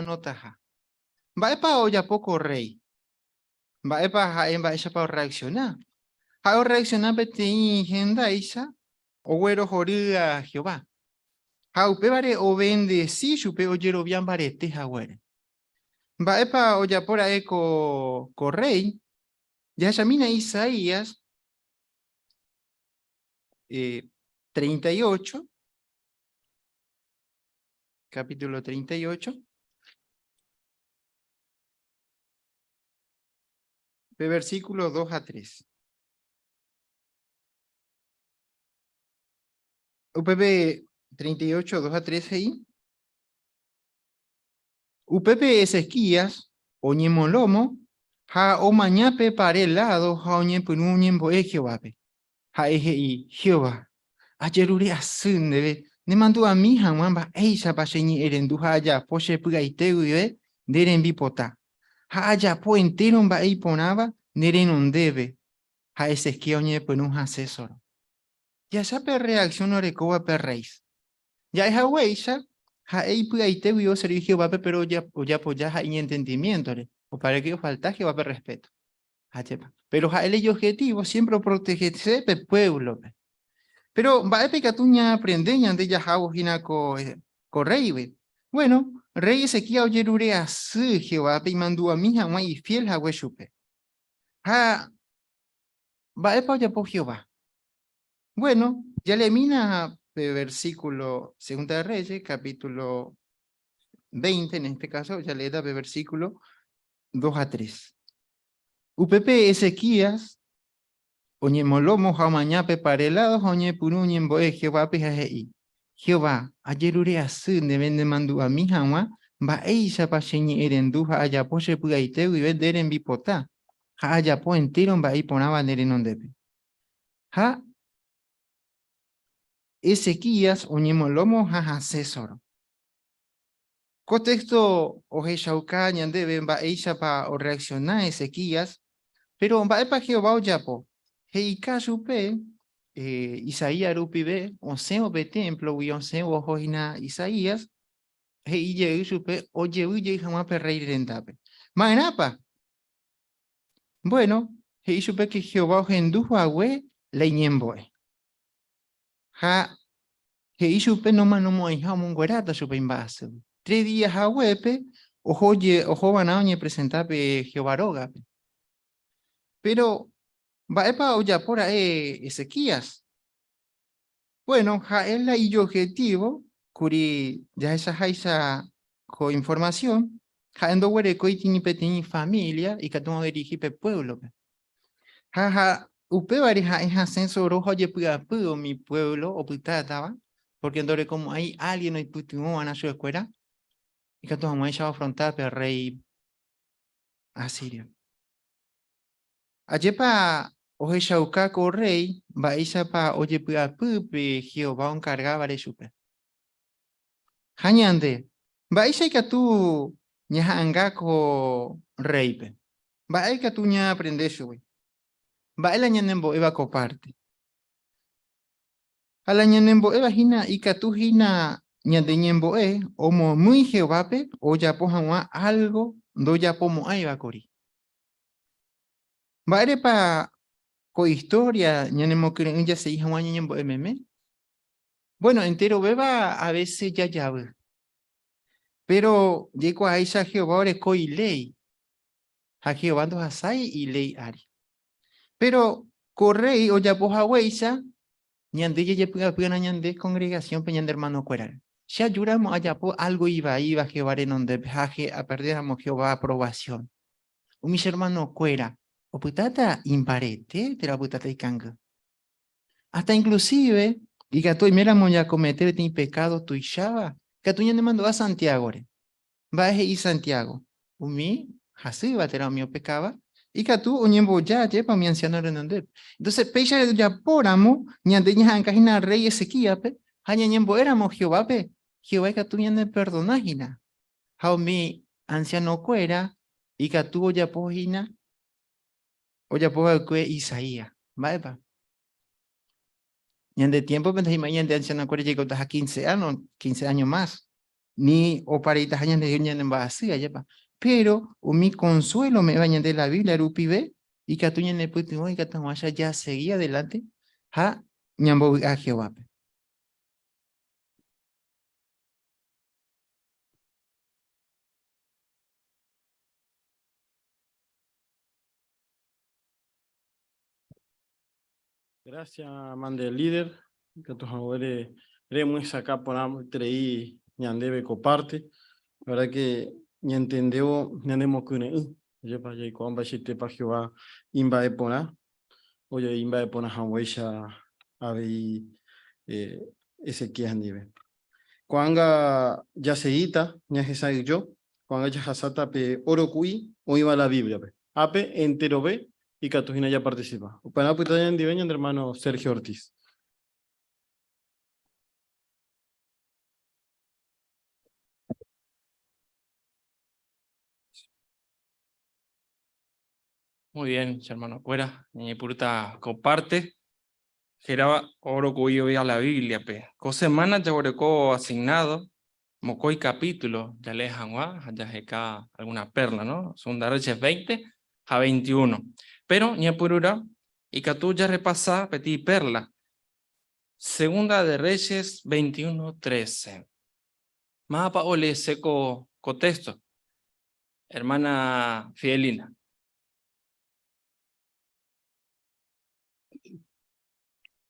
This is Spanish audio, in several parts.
notaja. Mba'épa ojapóko rey. Mba'épa ha'e mba'éichapa reaccionar. Ha reaccionar peteĩ hendáicha oguerohorýa Jehová. Ha upévare obendeci chupe ojerovia mbarete haguére. Mba'épa ojapóra'e ko rey. Jahechamína Isaías 38, capítulo 38, de versículos 2 a 3. UPP 38, 2 a 3 ahí. UPP Ezequías, oñemolomo, ha omañape parelado, ha oñepunúñembo Jehovápe. Ha eje Jehová. Ajerure asundebe. Ne mandó a mi jamamba eisa paseñi erenduja allá, poche pugaiteuye, deren bipota. Ha allá po entero ba eiponaba, neren ondebe. Ha Ezequías oñepunúja asesor. Ya sabe reacción orecoba perreis. Ya es aweisa, ha eipugaiteuyo ser Jehová, pero ya apoya ha entendimiento, o para que falta Jehová respeto. Pero ha el objetivo siempre protegerse del pueblo. Pero va a pecatuña aprendeña de ya hina ko rey. Bueno, rey Ezequiel oyerure a su Jehová pe mandó a mi jamás y fiel a huechupe. Ha va a pa por Jehová. Bueno, ya le mina versículo segunda de Reyes, capítulo 20, en este caso, ya le da versículo 2 a 3. UPP Ezequías, oñe molomo jamañape parelado, oñe puruñe boe Jehová pejei. Jehová, ayerure asun de vende mandu a mi jama, va eisa pa sheñi erenduja ayapo se pugaiteu y venderen bipota. Ha ayapo entero va iponaba nerenondepe. Ha Ezequías, oñe molomo ha asesor. Contexto oje shauka ñandebe va eisa pa o reaccionar Ezequías, pero va epa Jehová oyapo. Heika supe, Isaías rupibe, onseo be templo, y onseo ojina Isaías, heiye supe, oye uye jamás perreir rentape. Maenapa. Bueno, hei supe que Jehová ojendujo agüe, le ñemboe. Ha, hei supe no manomo en jamón guerata supe invaso. 3 días agüepe, ojo banaoñe presentape Jehová rogape. Pero, va epa oya por ahí Ezequías. Bueno, ja es la y objetivo, curi ya esa con información, ja endo huere coi tini petini familia y que tomo dirigir pe pueblo. Ja, upe vari ja es ascenso rojo ye puya puyo mi pueblo o putata, porque endore como hay alguien y putimo a su escuela, y que tomo ella afrontar pe rey asirio. Ayepa oje shauka ko rey, va isa pa oye puya pupe Jehová encargaba de supe. Hañande, baisha que tú ña anga ko reipe. Bae que tú ña aprendes güey. Bae la ñanembo eva coparte. A la ñanembo eva hina y que tú hina ñande ñembo omo muy jeovape o ya poja algo do ya pomo aiva cori. Bae pa co historia ñanemo creen ya se hija ñembo meme. Bueno, entero beba a veces ya llave. Pero llego a esa Jehová ore coi ley. A Jehová dos asai y ley ari. Pero correi o ya poja weisa, ñande ye pugana ñande congregación peñande hermano cueral. Si ayudamos allá po algo iba Jehová en donde viaje a perder a Jehová aprobación. O mis hermanos cuera, o putata imparete, te la putata y canga. Hasta inclusive, y que tú miramos ya cometer ti pecado tu ishaba, que tú ya me mandó a Santiago, va y Santiago. Umi, así va a tener mi pecaba. Y que tú uñembo ya lleva mi anciano renonde. Entonces, pecha ya poramo, ñande ña encajina rey Ezequiel, pe, haña ñembo éramos Jehová, pe, Jehová que tú ñande perdonajina. How mi anciano cuera, y que tú ya pojina, o ya poja que Isaías, va, pa. Ñande tiempo, pues, ñande anciano cuera llegó a 15 años más. ni o paritas años de unión en base allá pa. Pero o mi consuelo me bañan de la Biblia rupibe y que atuñen el puto y que allá ya seguía adelante ha ñambo a Jehová. Gracias, mande líder. Que tus abuelos muy sacar por traí ñandebe coparte. La verdad que ni entendeo ni andemos con él. Yo para allá con bachete para Jehová imba de pona. Oye imba de pona hanweisha a ver ese que andive. Cuanga ya seguita ni a yo. Cuanga ya hasata pe oro kui o iba la Biblia pe. Ape entero ve y Catujina ya participa. Para pues también diveño hermano Sergio Ortiz. Muy bien, hermano Cuera. Mi puruta comparte. Geraba oro cuyo a la Biblia, pe. Semana ya oreco asignado. Mocoy capítulo, ya le dejan, ya jeca alguna perla, ¿no? Son de Reyes 20 a 21. Pero, ni purura, y que tú ya repasa, petit perla. Segunda de Reyes 21, 13. Más para ole seco contexto. Hermana Fidelina.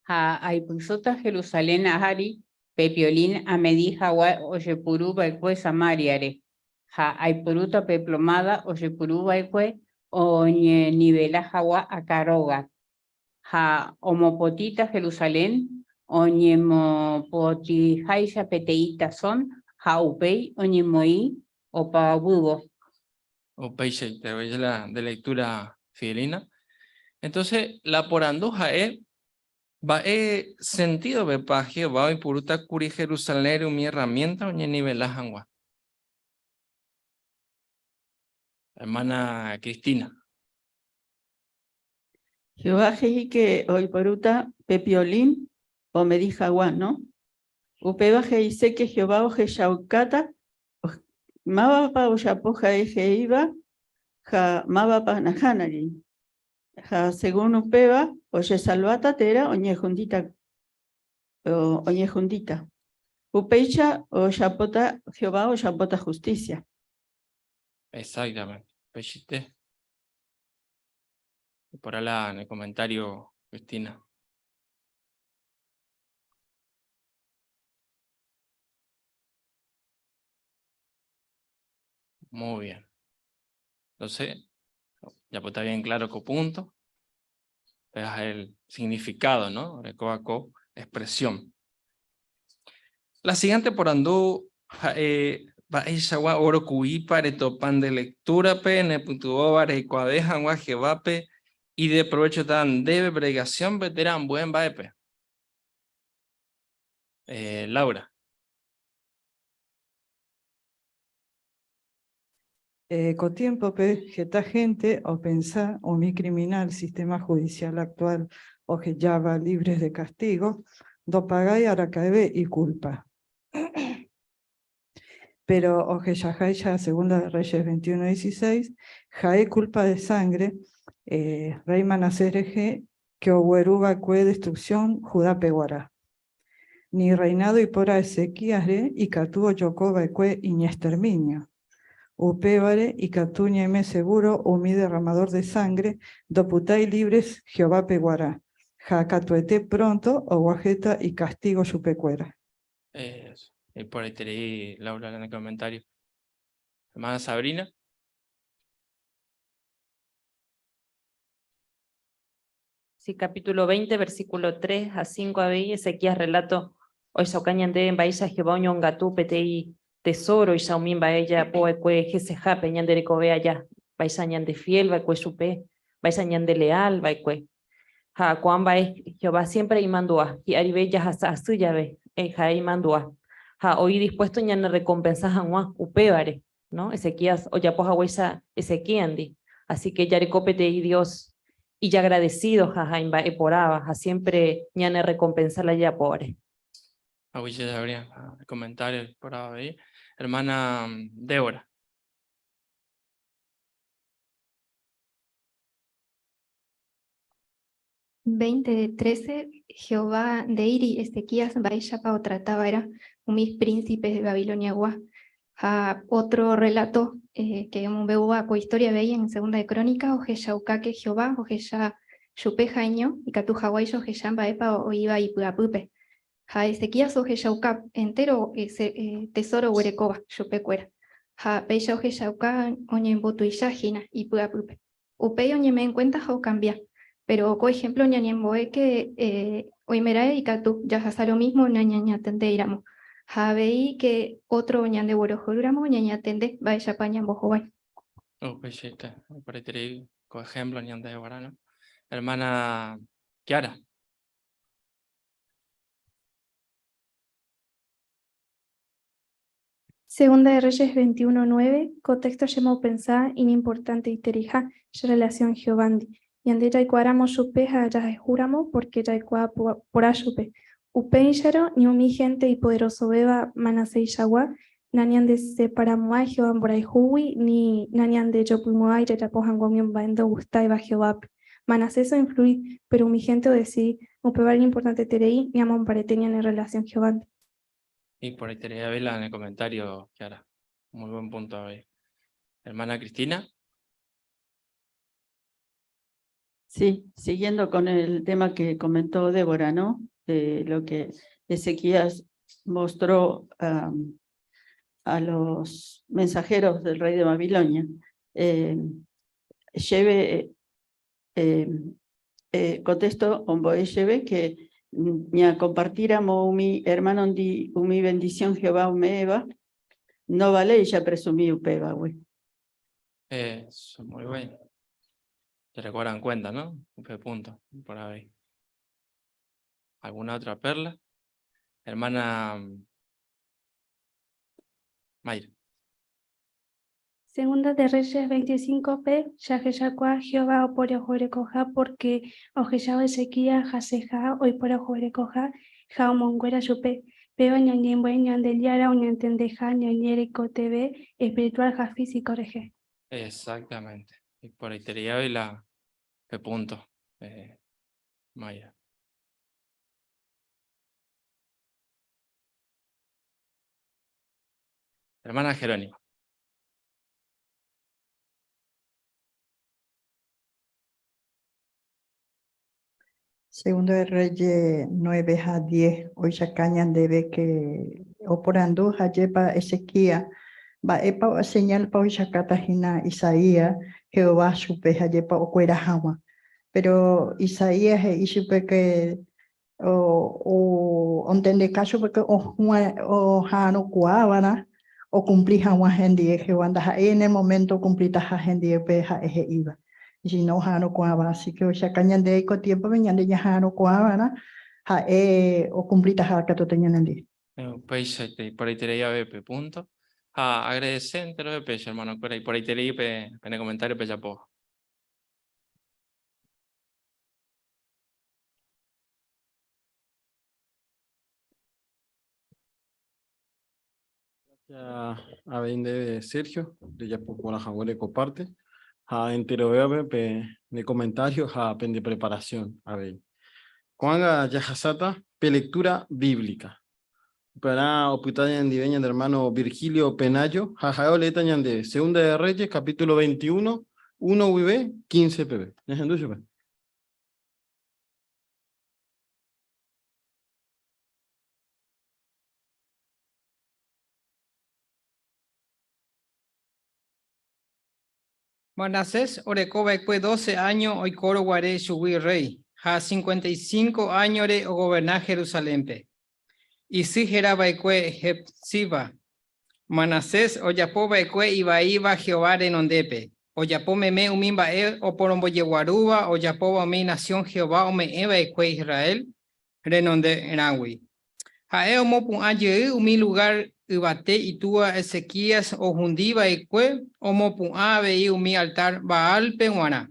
Aipusota Jerusalén ahari, pepiolín amedi hawa oyepuru baikwe samariare. Aipuruta peplomada oyepuru baikwe oñe nivela hawa akaroga. Homopotita Jerusalén oñe mopoti haisha peteita son upei oñe moi opa bubo. O peixe, te voy a de lectura Fidelina. Entonces, la poranduja es va sentido de paje, va y puruta curi Jerusalén, mi herramienta, oñe nivel agua. Hermana Cristina. Jehová que hoy poruta pepiolín o me dija ¿no? Upeba dice que Jehová o Jeshaucata, maba pa o yapoja iba, ja maba pa nahanari. Ja según Upeba, o salvata tera oñe jundita. Upeicha o yapota Jehová o yapota justicia. Exactamente. Pechite. Por allá en el comentario, Cristina. Muy bien. Entonces, ya pues está bien claro qué punto. Es el significado, ¿no? Recoaco, expresión. La siguiente por andú, va ella oro cuí para topan de lectura pe, neputuo vare cuadejan guajevape y de provecho tan debe pregación veterán buen vaepe. Laura. Con tiempo que esta gente o pensar o mi criminal sistema judicial actual o que ya va libres de castigo, do pagai aracaebe y culpa. Pero o que ya segunda de Reyes 21:16, jae culpa de sangre, rey Manasereje, que ogueruba cue destrucción, Judá peguará. Ni reinado y pora Ezequías y catuo yocoba cue exterminio. Upébare y catuñeme seguro, mi derramador de sangre, doputai libres Jehová peguará. Jacatuete pronto, o guajeta y castigo su pecuera. Y por ahí te leí, Laura, en el comentario. Hermana Sabrina. Sí, capítulo 20, versículo 3 a 5 a Ezequías relato, hoy saucañande en Baisa Jehová oñon gatú petei tesoro y saumin baella poecue jeseja peñande recovea ya, Baisa ñande fiel, baecue supe, Baisa ñande leal, baecue. Ja, cuan bae Jehová siempre imandua, y aribe ya hasta suya ve, ja imandua. Ja, hoy dispuesto ñane recompensas a upebare, ¿no? Ezequías, o ya poja huesa Ezequiandi. Así que ya recopete y Dios. Y ya agradecido, jajaimba, eporaba, siempre ñane recompensa la ya pobre. Aguille habría comentarios por ahí. Hermana Débora. De 13, Jehová de Iri, Ezequías, Baishapa o trataba era mis príncipes de Babilonia gua. Otro relato que veo con historia veía en segunda de crónica, o Jeshauka que Jehová, o Jesha Shupe Jaño, y Catu Hawái, o Jeshamba Epa, o iba y Puapupe. Ezequías o Jeshauka entero, tesoro huerecoba, Shupe cuera. Beisha o Jeshauka, oñembotu y Shahina, y Puapupe. Upey oñeme en cuenta o cambia. Pero, por ejemplo, ñañemboe que hoy merae y catu, ya hasta lo mismo, ñaña tende iramos. Habei que otro ñande borojuramo, ñaña tende, va ella pañan bojobay. Oh, pues por ahí con ejemplo, ni antes de ahora, ¿no? Hermana Kiara. Segunda de Reyes 21:9, contexto llamó pensar inimportante y terija, relación Jehovandi. Y ande ya cuaramos supe a ya juramos porque ya por ayupe. Upensharo, ni mi gente y poderoso beba manase y shagua, nanian de separamos a Jehová por ahí huwi, ni nanian de yo pulmoa y ya pojan gomión baendo gusta y va Jehová. Manase eso influye, pero mi gente o decidí, upebar importante terei, ni amon paretenian en relación Jehová. Y por ahí te voy a verla en el comentario, Kiara. Muy buen punto ahí. Hermana Cristina. Sí, siguiendo con el tema que comentó Débora, ¿no? Lo que Ezequías mostró a los mensajeros del rey de Babilonia. Contesto, Omboe lleve que ña compartiramos mi hermano di mi bendición Jehová umeva, no vale ya presumí upeva, güey. Eso, muy bien. Te recuerdan cuenta, ¿no? Un punto por ahí. ¿Alguna otra perla? Hermana Mayra. Segunda de Reyes 25p, Yaheshakua Jehová o por Ojorecoja, porque Ojeshao Ezequías, Jaseja, hoy por Ojorecoja, Jaomonguera Yupe, Peo Ñañembo, Ñandeliara, Ñantendeja, Ñañereco TV, espiritual Jafísico Reje. Exactamente. Y por ahí te diría hoy la qué punto, Maya. Hermana Jerónima. Segundo de Reyes 9-10, hoy ya cañan debe que operando Hayepa Ezequía, va epa señal pa hoy Catajina Isaías, Jehová supe Hayepa o cuera Jama. Pero Isaías y supe que o entende caso porque o jano cuávana o cumplí Jama gente Jehová anda en el momento cumplita gente peja eje iba. Y no jano cuava, así que ya cañan de eco tiempo venían de ya jano cuava, o cumplita jaca to tenían el día. Pues por ahí te diría BP punto. Agradecer entero de pecho, hermano. Por ahí te leí en el comentario pecha po. Ya a de Sergio, de ya por la jaguare comparte. Entero de comentarios, de preparación, a ver. Cuanga Yajasata, lectura bíblica. Para oputañan de hermano Virgilio Penayo, jajao letañan de Segunda de Reyes, capítulo 21, 1 UV, 15 PB. Manasés orecoba ecue 12 años, hoy coro guaré subí rey. Ha 55 años o gobernar Jerusalén. Y si geraba ecue Hepsiba. Manasés oyapoba ecue iba Jehová en ondepe. Oyapome me umimba o porombo yeguaruba, oyapoba mi nación Jehová o me eva ecue Israel. Renonde Erawi. Hae omopun aye mi lugar Ibate y tua Ezequías o Jundiva ecue omopun ave y mi altar Baal pehuana.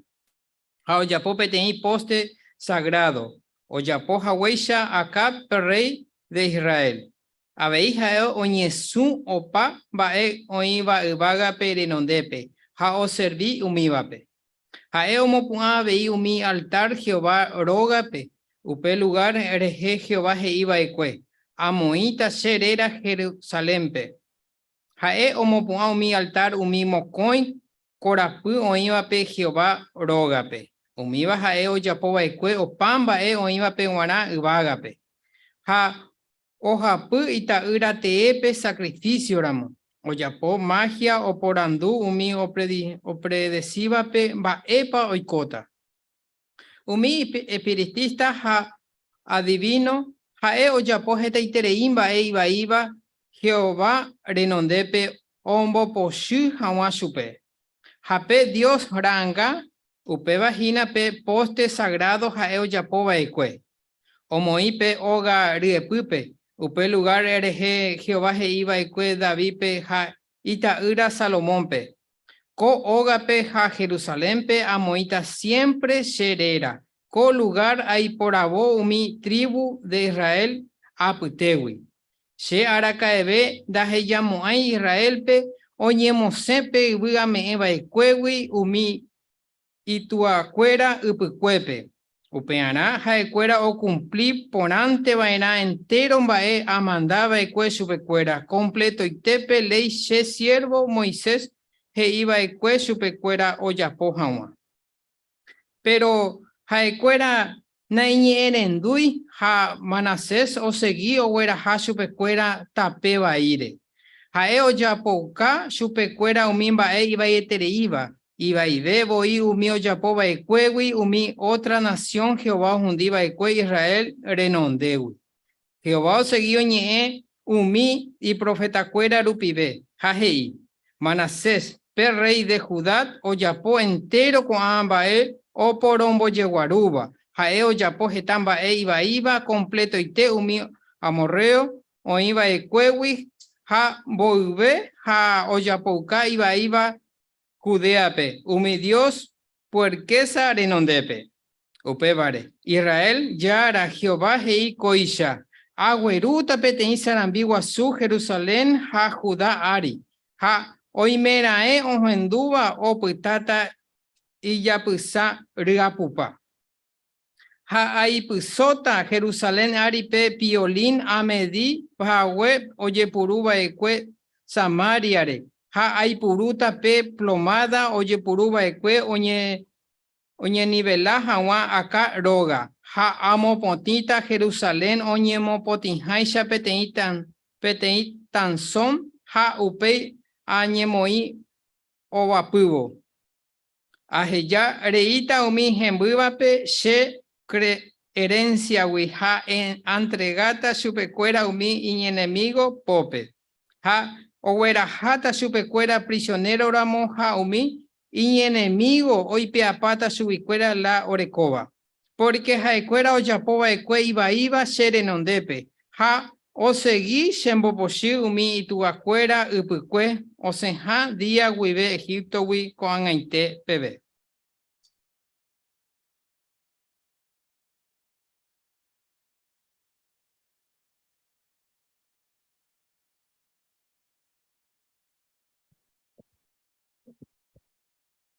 Oyapo peteni poste sagrado. Oyapo haweisha Acab rey de Israel. Aveí haeo oñesu opa bae oiva vaga perenondepe. Ha o serví umívape. Haeo mopuá aveí umi altar Jehová rógape. Upe lugar ereje Jehová heiva ecue. Amoita serera Jerusalempe. Hae omopuá umi altar umi mocoin corapú oívape Jehová rógape. Umiva hae oyapo ecue opamba oívape guará ivagape. Ha ojapy ita'yra teépe sacrificio ramo. Oyapo magia oporandu umi opredecívape mba'épa oikóta. Umi espiritista ha adivino ha'e ojapo hetaiterei mba'e ivaíva Jehová renondépe ombopochy hag̃ua chupe. Hape Dios ranga upéva hínape poste sagrado ha'e ojapova'ekue. Omoípe oga ryepýpe upe lugar erehe Jehová he'iva'ekue Davidpe ha ita'yra Salomónpe. Ko ógape ha Jerusalénpe amoita siempre serera. Ko lugar aiporavo umi tribu de Israel apytégui. Che arakaeve ndahejamo'ãi Israelpe oñemosẽpe yvyame'ẽva'ekuégui umi itu'akuéra ypykuépe. Upe'arã ha'ekuéra ocumpli porãnteva'erã entero mba'e amandava'ekue chupekuéra completoitépe ley che siervo Moisés he'iva'ekue chupekuéra ojapo hag̃ua. Pero ha'ekuéra nañe'ẽrendúi ha Manasés osegui ogueraha chupekuéra tape vaíre. Ha'e ojapouka chupekuéra umi mba'e ivaietereíva. Ivaivévoi umi ojapova'ekuégui umi otra nación Jehová ohundiva'ekue Israel renondégui. Jehová osegui oñe'ẽ umi iprofetakuéra rupive ha he'i Manasés pe rey de Judá ojapo entero ko'ã mba'e oporombojeguarúva. Ha'e ojapo heta mba'e ivaíva completoite umi amorreo oĩva'ekuégui ha mboyve ha ojapouka ivaíva Judeape, umi Dios puerquesa renondépe. Upévare, Israel yára Jehová he'i koicha. Aguerúta peteĩ sarambi guasu Jerusalén ha Judá ári. Ha oimeraẽ ohendúva opytáta ijapysa ryapupa. Ha aipysóta Jerusalén áripe piolín amedi pahague ojepuruva'ekue Samariare. Ha aipurúta pe plomada ojepuruva'ekue oñenivela hag̃ua aka róga. Ha amopotĩta Jerusalén oñemopotĩháicha peteĩ Tansón ha upéi añemoĩ ovapývo. Aheja reíta umi hembývape che herenciagui ha entregata chupekuéra umi iñenemigo pópe. Ha ogueraháta chupekuéra prisionero ramo ha umi iñenemigo oipeapáta chugui la orekóva. Porque ha'ekuéra ojapova'ekue ivaíva che renondépe. Ha osegui chembopochy umi itu'akuéra ypykue osẽha dia guive Egiptogui ko'ag̃aite peve.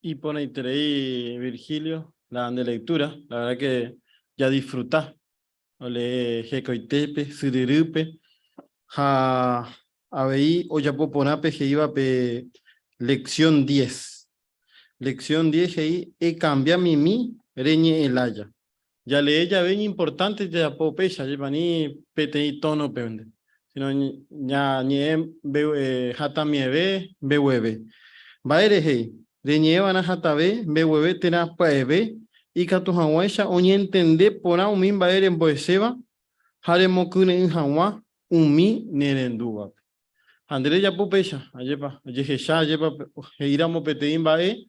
Y pone ahí Virgilio, la de lectura, la verdad que ya disfrutá. Ole Jecoitepe, Sirirupe, ha Abei, Oyapoponape, Jeivape, lección 10. Lección 10, ahí, cambia mimi, reñe el haya. Ya le ella ven importante de apopecha, lleva ni pete tono pende. Sino ya ni hata mieve, beueve. Baere hei. De nieva hatabe, beueve tena paeve, y catujahuesha, oñe entende por a un min baere en boeseba, haremokune en jawa, un mi nerenduba. André ya pupecha, ayepa, ayejesha, ayepa, heiramo petein bae,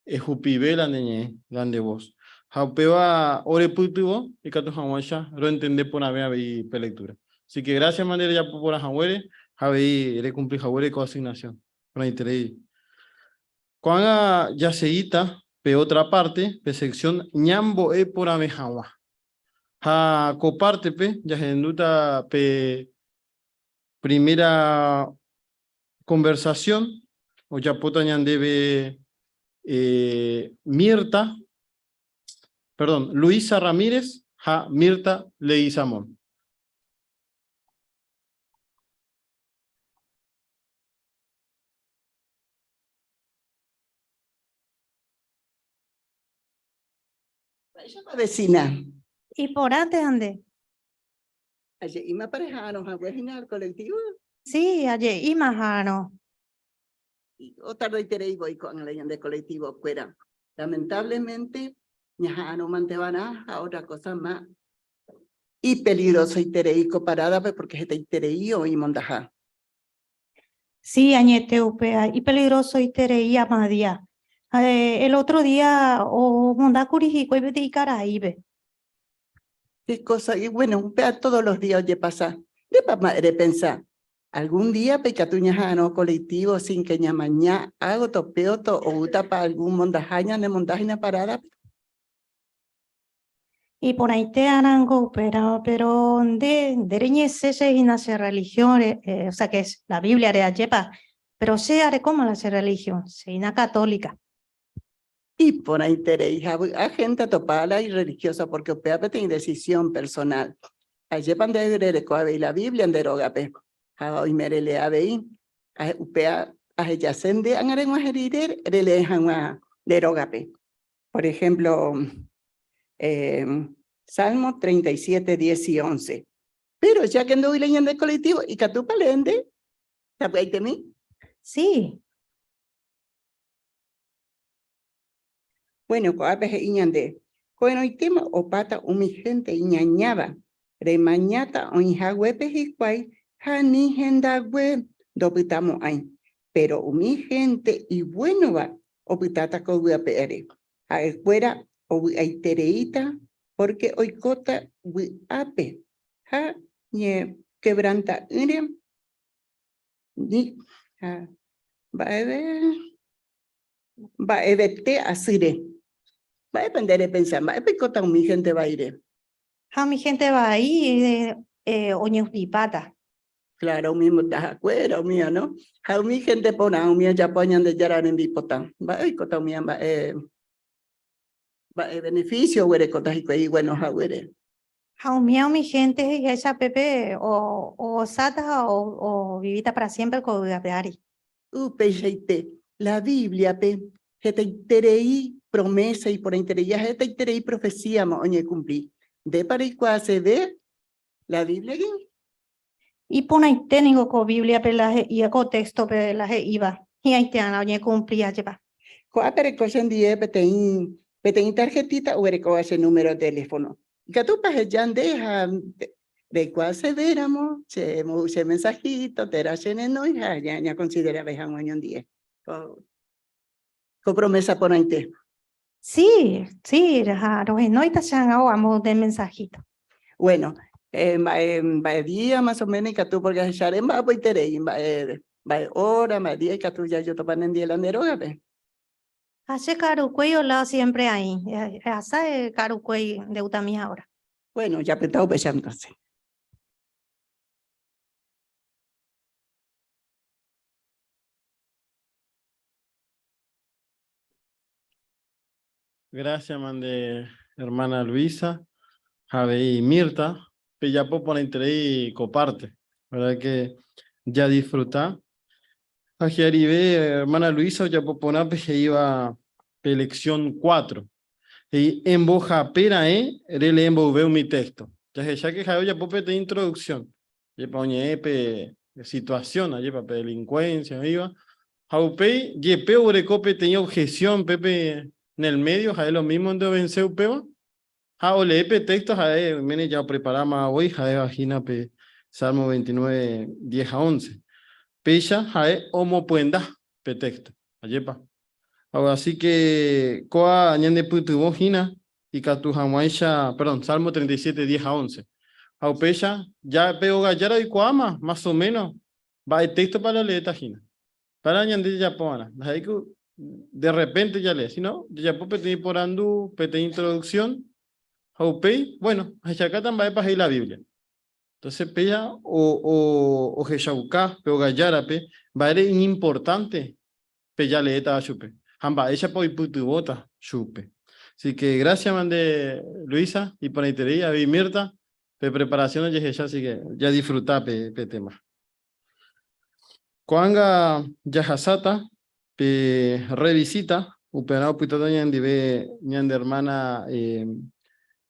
ejupibe la neñe, grande voz. Haupeba ore putuo, y catujahuesha, lo entende por a ver lectura. Así que gracias, Mandere, ya por la jahuere, habéis cumplir jahuere con asignación. Por interés. Cuando ya seita, pe otra parte, pe sección ñambo por amejawa. Ha coparte pe, ya genduta pe primera conversación, o ya potañan debe Mirta, perdón, Luisa Ramírez, ja Mirta Leguizamón. Vecina. ¿Y por antes ande? Ayer y me parejaron a al colectivo. Sí, ayer y majano. Y otra vez te voy con la de colectivo fuera. Lamentablemente, ya no manteban a otra cosa más. Y peligroso y tereico parada porque se te o y mondaja. Sí, añete upea y peligroso y terei amadía. El otro día o mondacurijico y beti caraibe. Qué cosa, y bueno, un pea todos los días oye pasa. De madre pensar. Algún día pecatuña no colectivo sin que ñamañá hago topeoto o uta para algún mondajaña de mondajaña parada. Y por ahí te arango, pero de reñese se nace religión, o sea que es la Biblia de Ayepa, pero se haré como la religión, se ina católica. Y por ahí teréis a gente topada y religiosa porque opea tiene decisión personal. Ayepan de coabe la Biblia en derogape. Hoy merele abei. Upea a yacende angaremos a herider relejan a derogape. Por ejemplo, Salmo 37, 10 y 11. Pero ya que ando leyendo el colectivo y que tú palende, ¿sabes de mí? Sí. Bueno, coape iñande. Bueno, y tema o pata mi gente iñañaba. Remañata o injahuepe hikwai, hani hendagüe, dobitamo ay. Pero mi gente y bueno va, o pitata coguapeare. A escuela o aitereita, porque hoy cota ape. Ha, nye quebranta irem. Ni, va a evete asire. Va a depender de pensar, va a picota mi gente va a ir. Ja, mi gente va ahí, oños pipata. Claro, mismo estás acuerdo, mío, ¿no? Ja, mi gente pona, mío ya ponen de yaran en bipota. Va a picota mi beneficio, güere, cota y bueno, ja, güere. Ja, mi gente y esa pepe o sata o vivita para siempre con gapeari. Pecheite, la Biblia, pe, jeta iterei promesa y por intereía, jeta iterei profecía, ma oñe cumplir. De para y cuá se ve la Biblia aquí. Y pon ahí técnico con Biblia pelaje y con texto pelaje iba. Y ahí te han oñe cumplía lleva. Cuá pero cochen die petein tarjetita o ereco ese número de teléfono. Que tú pa ya deja de cuál se veramos, se mensajito, te rachene no ya considera vejan un día. Con promesa por ahí te. Sí, sí, no está changado amo de mensajito. Bueno, va día más o menos que tú porque ya en va pues terei, va hora, va día que tú ya yo topan en día la neroga, ve. Hace carucuello la siempre ahí. Hace carucuello de utamí ahora. Bueno, ya petado pues entonces. Gracias, mande hermana Luisa, Javi y Mirta. Pillapo por entre y comparte. ¿Verdad que ya disfruta? Ajiaribe, hermana Luisa, ya popona que iba lección 4. Y en boja pera, rele en veo mi texto. Ya que Javi ya pope de introducción. Ya poñe situación, allí para delincuencia, iba. Jaupei, yepe urecope tenía objeción, Pepe. En el medio, ja lo mismo en venceu peba. Ja o lepe texto, ja mene ya preparamos hoy, ja vagina pe Salmo 29, 10 a 11. Pecha, ja homo puenda pe texto. Ayepa. Ahora así que coa añade putu vagina y catu jamaisha, perdón, Salmo 37, 10 a 11. Ja pecha, ya peo gallara y coama, más o menos. Va el texto para leer tajina. Para añadir ya poana. De repente ya lee, si no, ya puedo pedir por andu, pedir introducción, haupei, bueno, acá también para la Biblia. Entonces, pella o Jeshauká, pero Gallara, va a ser importante, pella le eta chupe. Hamba, ella puede putubota chupe. Así que gracias, mande Luisa, y para Itería, y Mirta, preparación de ya, así que ya disfruta pe tema. Cuanga Yahasata, revisita, upenao puitodoña en dive ñan de hermana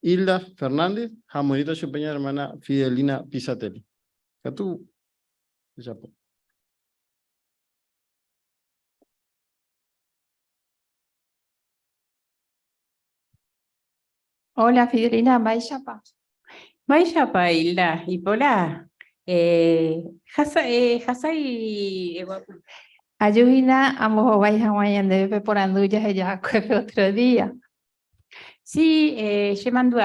Hilda Fernández, Jamonito Chupeña hermana Fidelina Pisatelli. Tú, Japo. Hola, Fidelina, vaya pa. Vaya pa, Hilda, y pola. Hasai, Ayuhina, amo vaya mañana debe por andullas ella otro día. Sí, se mandó.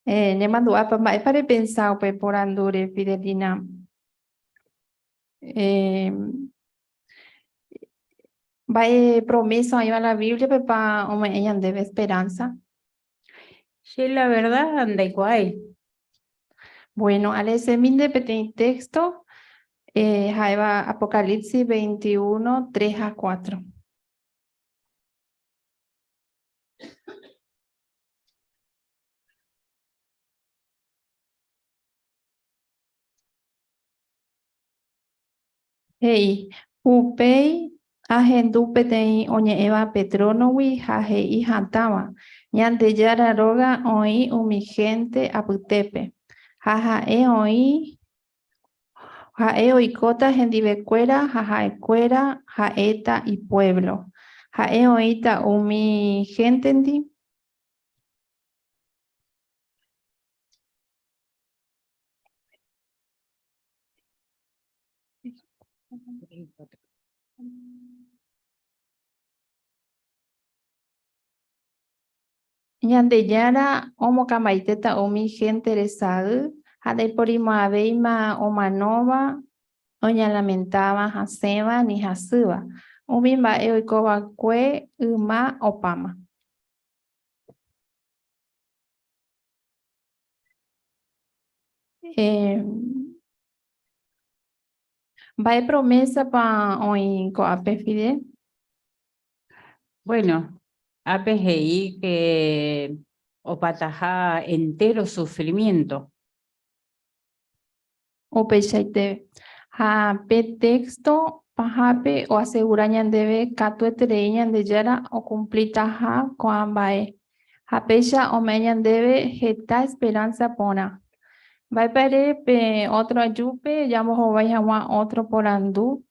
Ne mandó a papá para pensar por andure, Fidelina. Vai promesa ahí va la Biblia, papá, o ella debe esperanza. Sí, la verdad, anda igual. Bueno, al ese de texto, ahí va Apocalipsis 21, 3 a 4. Hey, upei ahendupe tei oñe eva Petronowi jaje y jantama. Ñante yara roga oí umigente aputepe. Jaja oikota gendivecuera, jaja ecuera, jaeta y pueblo. Jae oita umigente ndi. Ñande yara omo kamaiteta omi gente resal, hade porima aveima omanova, oña lamentaba haseva ni hasuba, umimba eoikoba kue uma opama. ¿Va promesa para hoy coape fide? Bueno, APGI que opataja entero sufrimiento. O pechaite. Ha pe texto pajape o asegurañan debe catuetreñan de yara o cumplita ha coambae. Ha pecha o meñan debe geta esperanza pona. Va pare pe otro ayupe, llamo o vaya otro por andú.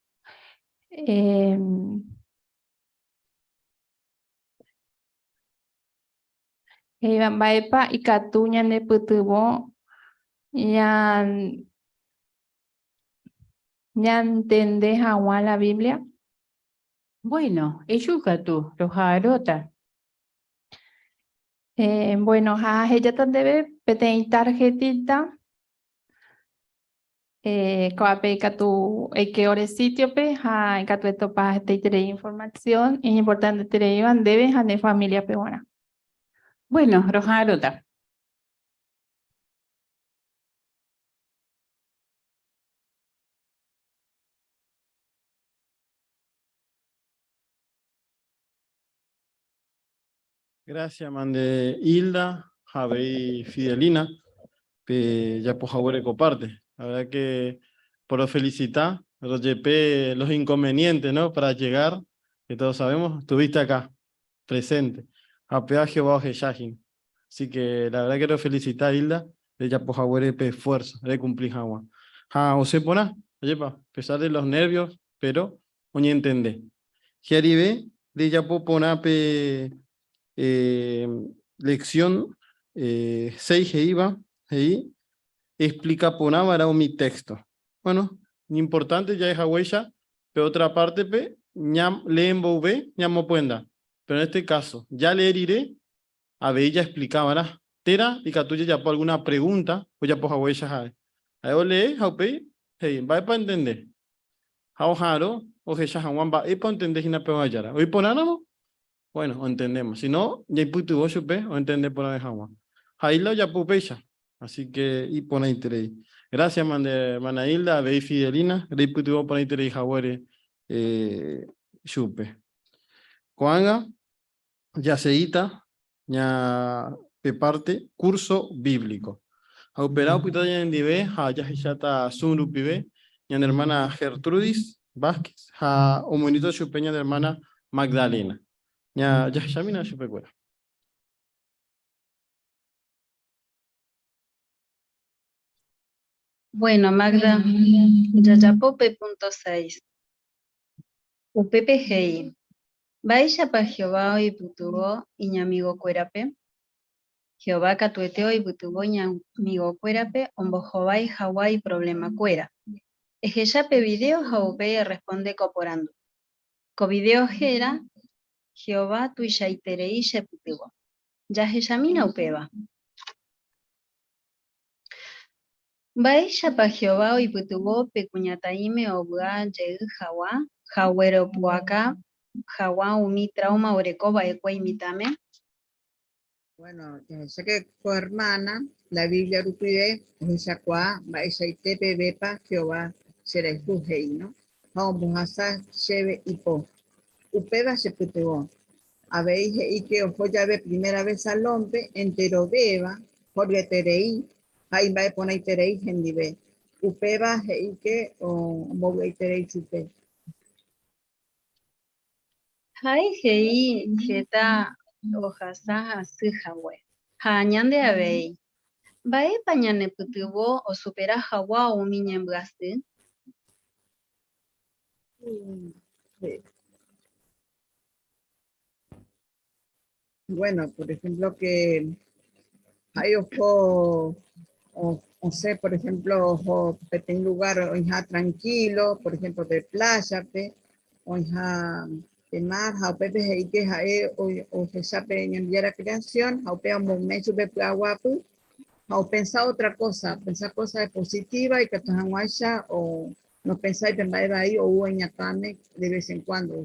Vaepa y catuña ne putubo ya entendés agua la Biblia. Bueno, ellos tú, los jarota. Bueno, ella también debe pedir tarjetita. Coape catu que ore sitio pe ha catu esto para tener información es importante tener debe a de familia peruana. Bueno, rojarota. Gracias, mande Hilda, Javi Fidelina, ya por favor comparte. La verdad que por felicitar, los inconvenientes, ¿no? Para llegar, que todos sabemos, estuviste acá, presente, a peaje bajo Yahin. Así que la verdad quiero felicitar, Hilda, de ya por favor esfuerzo, de cumplir agua. O se pone, a pesar de los nervios, pero oye entender. Jeribe, de ya por poner lección 6 iba ahí explica ponabara o mi texto. Bueno, importante ya es huella, pero otra parte pe ñam leen bouve ñamo puenda. Pero en este caso, ya leer iré a ver ya explicaba tera y catuya ya por alguna pregunta o ya por huella hay. Ahí lee, haupe, hey, va para entender. Haujaro, o se jawan ba epa entendés hina pe vayara. Hoy ponáramos, bueno, entendemos. Si no, ya putu vos chupe, o entender por ahí jawan. Jaila ya pupecha. Así que, y pone interés. Gracias, Manailda, Bey Fidelina, Rey putu vos pone interés jawere, chupe. Coanga, ya seita, ya pe parte, curso bíblico. Ha operado puta ya en dive, ha ya hishata sunru pibe, ya en hermana Gertrudis Vázquez, ha omonito chupeña de hermana Magdalena. Ya hishamina chupecuera. Bueno, Magda, Yayapope.6. UPPGI. Baisha pa Jehová y putubo iñamigo cuerape. Jehová catueteo y putubo iñamigo cuerape, ombojobai Hawái problema cuera. Ejeyape video jaupe responde coporando. Co video jera, Jehová tu ishaiтерei putubo. Yaheyamina upeba. Baisha pa Jehová y putubo pecuñataime obga yeg Hawa, Hawero puaca, Hawa umi trauma orecoba equa imitame. Bueno, sé que con hermana, la Biblia rupide, esa cuá, Baisha y tepe bepa, Jehová será juzgei, ¿no? Vamos a hacer cheve y po. Upeba se putubo. Habéis y que os voy a ver primera vez al hombre, entero beba, porque terei, ahí va a poner terei en dive. Upeba y que o voy terei chupe. Hai hei jeta ojasa asijawe. Hañande abei. Bae pañane putubo o supera Hawa o miñembrasi. Bueno, por ejemplo que hay ojo, o sé, por ejemplo, ojo, que tenga lugar o ya tranquilo, por ejemplo, de playa, o ya de mar, o pepe y que o se sabe en la creación, o pe un mes de agua, o pensar otra cosa, pensar cosas positivas y que te han o no pensáis en ahí o en carne de vez en cuando,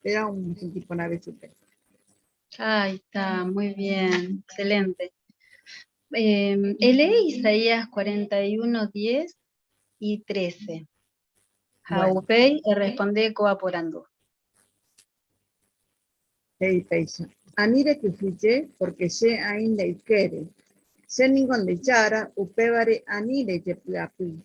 era un tipo de vez. Ahí está, muy bien, excelente. Lee Isaías 41, 10 y 13. Jaupei responde coaporando. Hey, Peisa. Anire que fuye porque se ainda y quiere. Se ningún de chara, upevare anire que plapi.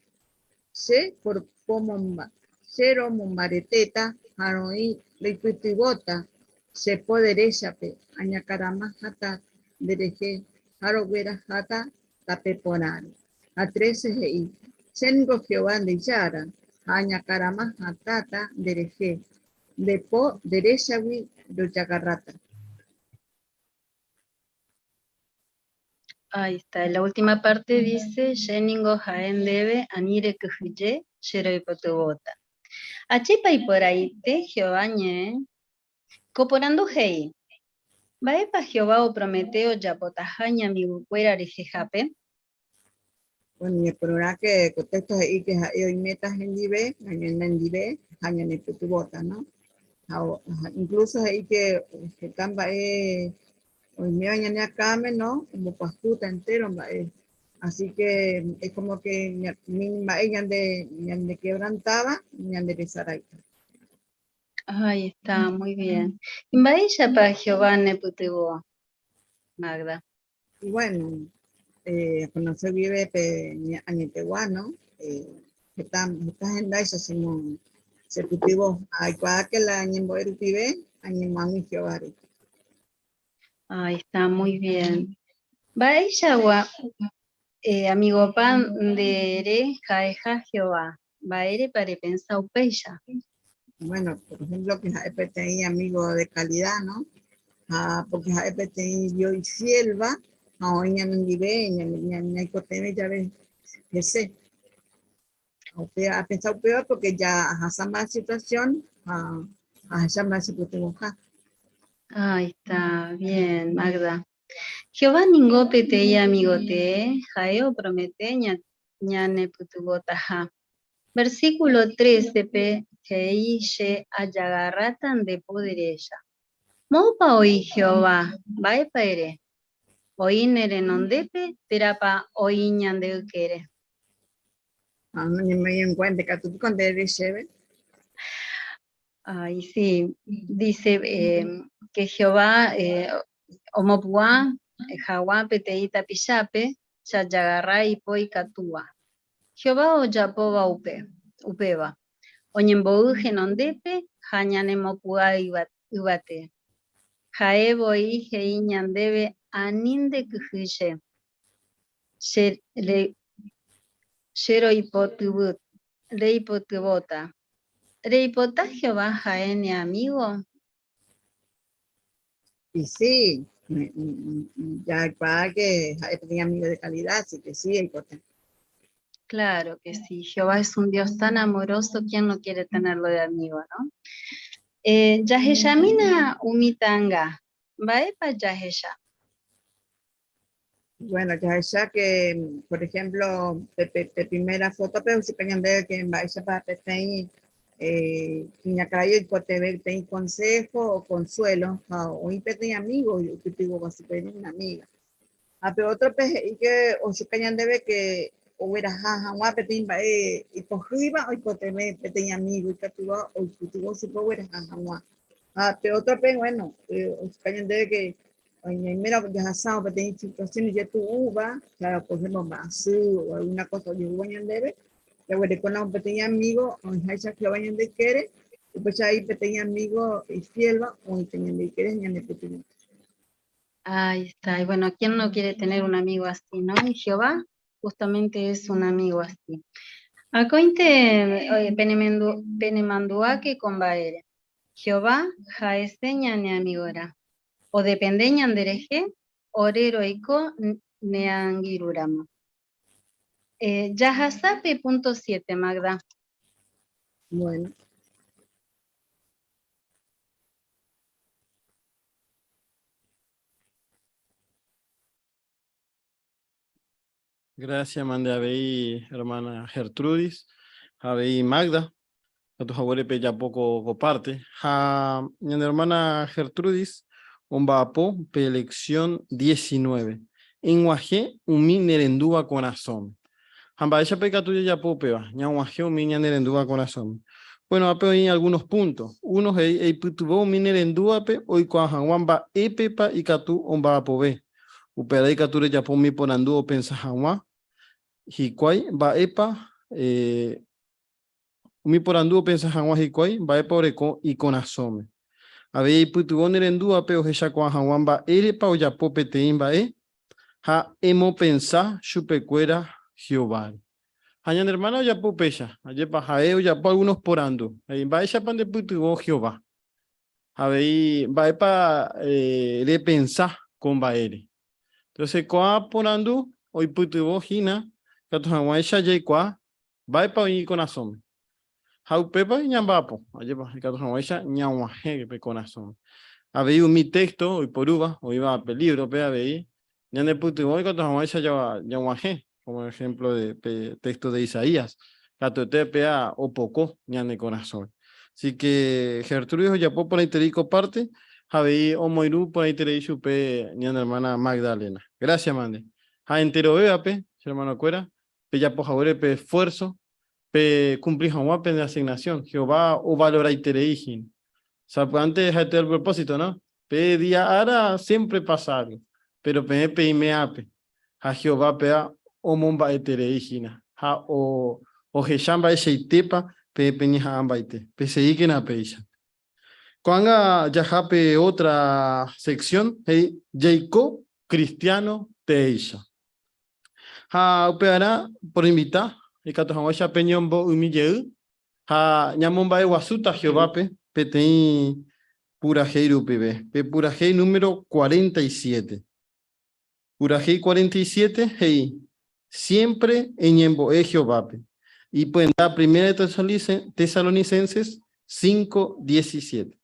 Se por pomomba. Cero mareteta, hanoi, leiputibota. Se poderecha pe. Añacarama jata, dereje, harovera jata, tapeponari. A 13 hei. Se ningo Jehová de chara. Añacarama jatata, dereje. Depo, derecha, do chacarrata. Ahí está, la última parte dice, Sheningo jaen debe anire que fuye, shero y potubota. Achipa y por ahí te Jehová ñe, coporando hei. Baepa Jehová o Prometeo yapotajaña mi bucuera rijejape. Bueno, y el programa que contexto ahí que hoy metas en dive, en dive, en el potubota, ¿no? Incluso ahí que camba hoy me bañan a came, ¿no? Como pascuta entero, así que es como que mínima ella de quebrantaba, me de besar ahí. Ahí está, muy bien. Imbaisha pa Jehová ne putubo, Magda. Y bueno, cuando se vive en Iteguá, ¿no? Estás en Daisa, se cultivó. Hay que la añembo erutibe, añembo y Jehová. Ahí está, muy bien. Baisha amigo pan de ere jaeja Jehová. Baere para pensar upeya. Bueno, por ejemplo, que Jaepetei amigo de calidad, ¿no? Porque Jaepetei yo y sierva, hoy ya no vive, ya hay coteme, ya ves, que sé. A pensar peor porque ya esa mala situación, a esa mala situación. Ahí está, bien, Magda. Jehová ningope te amigo te, jaeo promete ñane putubotaja. Versículo 13, que iye ayagarratan de poder ella. Mopa oí Jehová, vae paere. Oí nere nondepe, terapa oí ñande ukere. Ni me encuentre que tú con de lleve. Ay, sí, dice que Jehová, omopua, jawa peteita pichape, chayagarra y poi catua. Jehová o yapova upeva. Oñembou genondepe, jañane mopua ibate. Jaebo y jeiñandebe aninde kujuye. Shero ipotubut, le ipotubota. ¿Reipota Jehová jaene amigo? Y sí, ya para que tenía amigos de calidad, así que sí, importante. Claro que sí, Jehová es un Dios tan amoroso, ¿quién no quiere tenerlo de amigo, no? Yaheshamina umitanga, ¿vaepa Yahesha? Bueno, ya que, por ejemplo, de primera foto, pero si pueden ver que en Baisha para peteñi, Quiñacayo y Cotebe ten consejo o consuelo, o peteñi amigo, y que digo, así peteñi una amiga. Pero otro peje, y que, o si pueden ver que, o era jaja, o peteñi, y cojiba, o Cotebe peteñi amigo, y que digo, o que digo, si puedo era jaja, pero otro peje, bueno, o si pueden ver que, mira, ya sabes, pero tem situaciones ya tu uva, claro, por ejemplo, basú o alguna cosa, yo voy a andar, ya voy a con un pequeño amigo, o en esa que vayan de querer, y pues ahí pequeño amigo, y fielba, o tenían de querer, ni de pequeño. Ahí está, y bueno, ¿quién no quiere tener un amigo así, no? Y Jehová justamente es un amigo así. Acointe penemanduake con baere. Jehová jaeseña ne amigora. O dependeña andereje, orero iko neangirurama. Yahasape punto 7, Magda. Bueno. Gracias, mande a ver, hermana Gertrudis, a ver, Magda, a tu favor, ya poco comparte. Mi hermana Gertrudis, un vapo, elección 19. En Guajé, un minerendúa corazón. Hamba esa peca tuya ya popeba, ya Guajé, un minerendúa corazón. Bueno, apeo en algunos puntos. Uno es el putubo minerendúa pe, hoy cuajan wamba epepa y catu un vapobe. Upera y cature ya por mi poranduo pensa jamás. Hikwai va epa mi porandu pensa hanwa hikwai va epa oreko y con asome a ver putuon erendu apeo hesha kwa hanwan va ere pa oya popete imba ha emo pensa chupecuera Jehová hañan hermana ya popesha aye pa jaeo ya pa algunos porandu ahí va esa pan de putuo Jehová a ver va epa le pensa con va ere entonces kwa porandu hoy putuo hina Kato hanwa isha jay kwa vai pa y corazón. Hau pepa y ñambapo. Aye pa kato hanwa isha ñamwa pe corazón. Había un mi texto hoy por uva, hoy va a peligro pe había. Ñane putu hoy kato hanwa isha ya ñamwa como ejemplo de texto de Isaías. Kato te pea o poco ñane corazón. Así que Gertrudis ya por interico parte, había o moiru por interico pe ñane hermana Magdalena. Gracias mande. Ha entero vea pe, hermano Cuera. Pe ya por favor pe esfuerzo, pe cumplir jamás pe de asignación. Jehová o valora y tereijin. O sea, pues antes de el propósito, ¿no? Pe día ara siempre pasa algo. Pero pe y me ape. A Jehová pe a o momba e tereijina. Ha o jeshamba ese itepa pe ni hamba ite. Pe se iken a peisha. Cuando ya jape otra sección, hey, Jacob cristiano teisha. Ha opeara por invitar y que todos los peñón bo humilleu ha ñamomba e wasuta Jehová pe petei purajeiru pebe pe purajei número 47 purajei 47 hey siempre en Yembo Jehová pe y pueden dar primera de Tesalonicenses 5:17.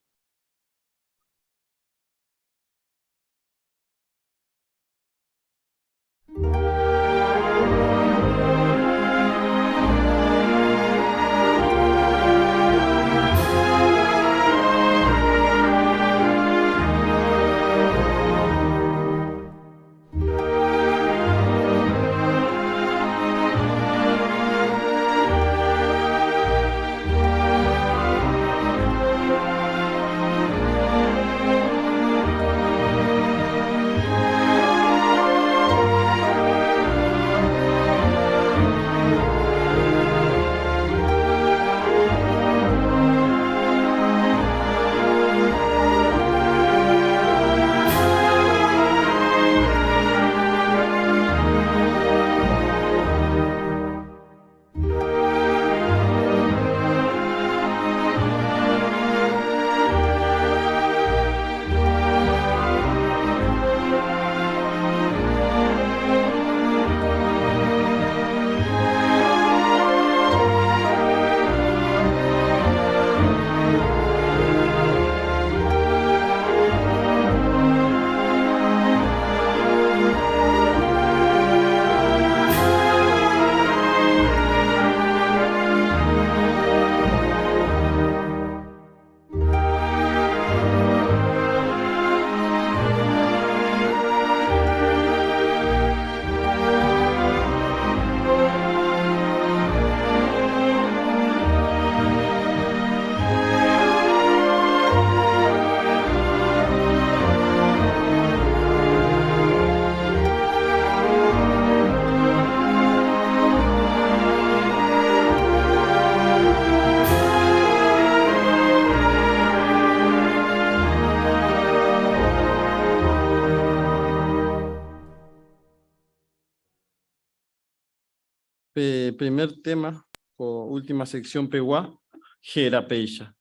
Primer tema, o última sección peguá, Jera Peisha.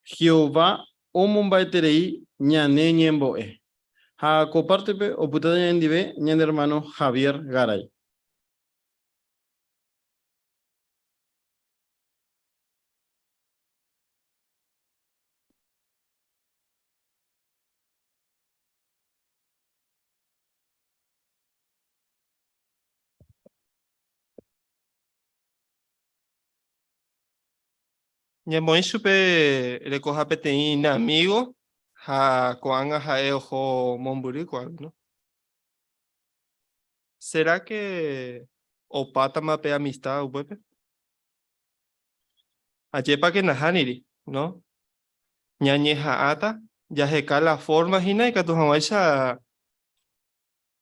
Jehová, omombaeterei, ñane ñemboe. Ha copartepe, o putada ñandive, ñan hermano Javier Garay. Ñemoi chupe recoja peteín amigo, ha coanga ha ojo momburi ¿no? ¿Será que opata mape amistad upepe? Ayepa que nahaniri, ¿no? Ñañeja ata, ya jeca la forma hina y que tu jamaicha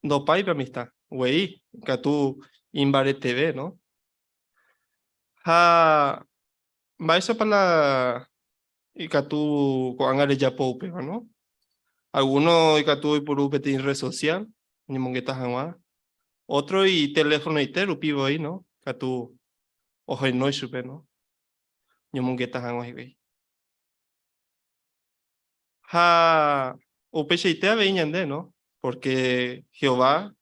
no paipa amistad, wey, que tu imbare TV, ¿no? Ha, vais para la y que tu coanga ya poupe, ¿no? Algunos y que tu y por upetín red social, ni mongueta jamás. Otro y teléfono y teru pivo ahí, ¿no? Que tu ojo y no supe, ¿no? Ni mongueta jamás y ha upeche y te aveñande, ¿no? Porque Jehová,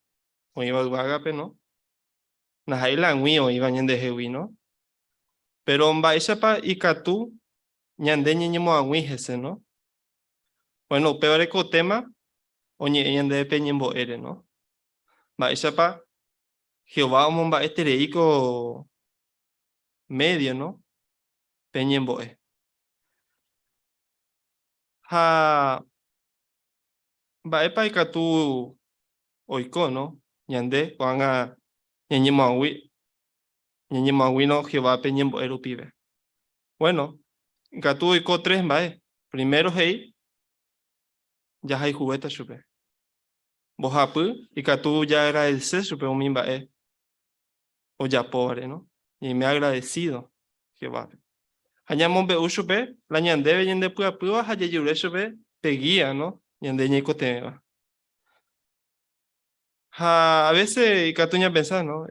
o iba a agape, ¿no? Nahaila mío iba ñande jewi, ¿no? Pero en Baishapa y Katu, ñande ñeñemo agüíjese, ¿no? Bueno, peor tema, oñe ñande peñembo ere, ¿no? Baishapa, Jehová momba etereico medio, ¿no? Peñembo e. Ha Baepa y Katu oiko, ¿no? Ñande, cuanga ñeñemo agüí, ¿no? Jehová peñembo eru pibe. Bueno, Katu oiko tres bae. Primero, hey, ya hay jugueta chupe. Bojapu, y Katu ya agradece chupe un mimba o ya pobre, ¿no? Y me ha agradecido Jehová. Hañamon be chupe, la ñandebe ñande pua pua, hayayure chupe, peguía, ¿no? Ñande ñeco temeba. A veces Katu ña pensar, ¿no?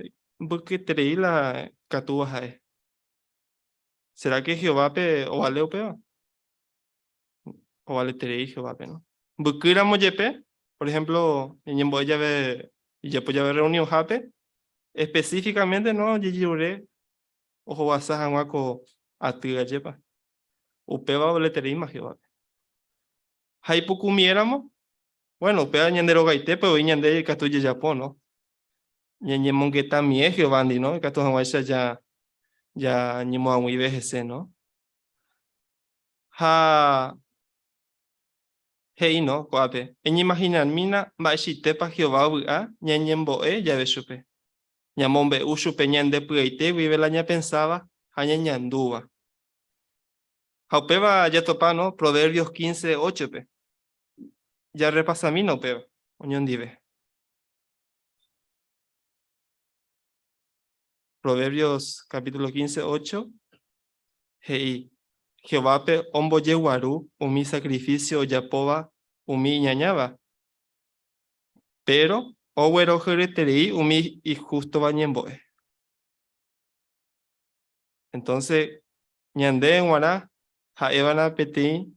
Porque tereí la Katu bajae. ¿Será que Jehová pe o vale o peor? O vale tereí Jehová pe, ¿no? Bukira moyepe, por ejemplo, en ya ve reunión jape, específicamente no yiyure ojo basa hanwako atiga yepa. Upeba boletería Jehová. Haipu comiéramos, bueno, upeba ñandero gaite, pero ñande catuye Japón, ¿no? Ñeñemon que también Jehová, ¿no? Catu hanwaisha ya ñemo a muy vejece, ¿no? Hei no, coape. En imaginar mina, baishite pa Jehová bu'a, ñañemboe, ya ve chupe. Ñamombe ushupe ñande pueite, vive la ña pensaba, haña ñanduba. Haupeba ya topa, ¿no? Proverbios 15:8, pe. Ya repasa mi no, peba. Oñón dive. Proverbios capítulo 15:8. Hei. Jehová pe ombo yeguaru, umi sacrificio yapoba, umi ñañaba. Pero, owero jereterei, umi y justo bañemboe. Entonces, ñande en guará, jaebana peti,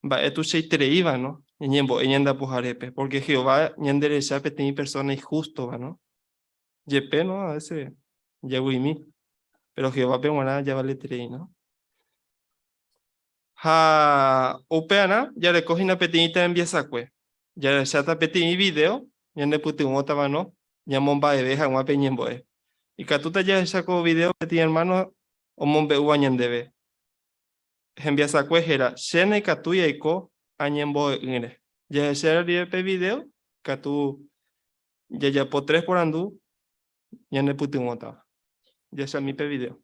va etu sheitereiva, ¿no? Ñembo, ñanda pujarepe, porque Jehová ñanderecha peti persona injusto, ¿va, no? Yepe, ¿no? A veces, yaguimi. Pero Jehová pe guará ya vale terei, ¿no? Upeana, ya recoge una petinita en Biesacue. Ya chata petin video, ya ne putin otava, ¿no? Ya momba de deja un peñemboe. Y catuta ya sacó video petin hermano, o mombe uañandebe. En Biesacue era, shene catuya y co, añemboe ngere. Ya se pe video, catu, ya po 3 por andú, ya ne putin otava. Ya se mi pe video.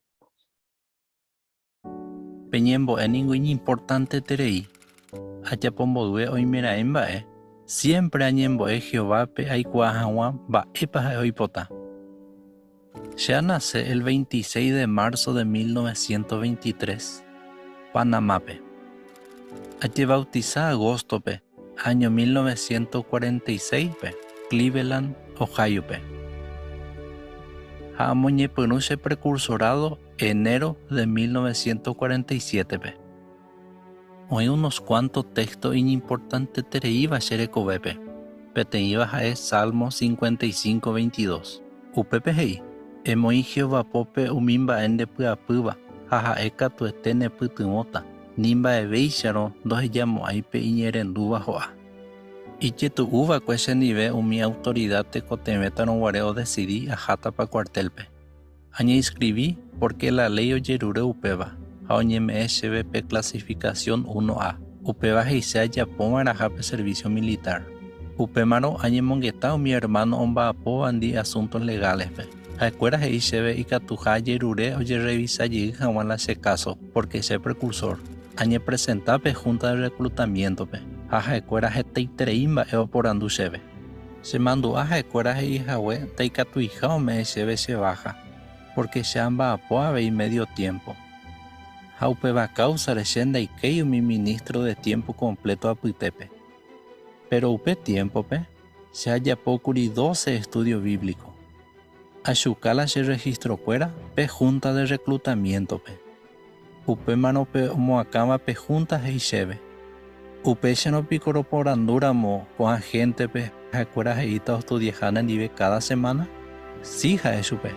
Peñembo en ningún importante terei. Haya pombodue hoy mira en bae. Siempre añembo Jehová pe aikuahawa ba epa hoipota. Ya nace el 26 de marzo de 1923. Panamape. Haya bautiza agosto pe. Año 1946 pe. Cleveland, Ohio pe. Hamoñe Penuche precursorado enero de 1947. Hoy unos cuantos textos importantes tereiva xerekovépe. Peteiva es Salmo 55:22. Upepehei. Emoi Jehová pope umimba ende pyapýva. Haha eka tuetene pytymota. Nimba eveicharo ndohejamo aipe iñerenduva ho'a. Ichetu uva cueche nive mi autoridad te cotemeta no guareo decidí a jata pa cuartelpe. Añe inscribí porque la ley oyerure upeva. Aoñe me SBP clasificación 1A. Upeva heisea yapoma rajape servicio militar. Upemaro añe monguetao mi hermano omba apo bandi asuntos legales pe. A escuela heisebe y catuja yerure oye revisa y jawan la se caso porque se precursor. Añe presentape junta de reclutamiento pe. Aja escuela teitereimba eo por anducheve. Se mandó aja escuela e hijahue teicatuijao me cheve se baja. Porque se amba apoave y medio tiempo. Haupeva causa rechenda y que mi ministro de tiempo completo a Puitepe. Pero upe tiempo pe, se haya pocuri 12 estudios bíblicos. A Chucala se registró fuera pe junta de reclutamiento pe. Upe mano pe moacama pe junta e cheve. Upe se no picoro por andura mo con gente pe acuera heita estudiajana nive cada semana. Sí ja es upe.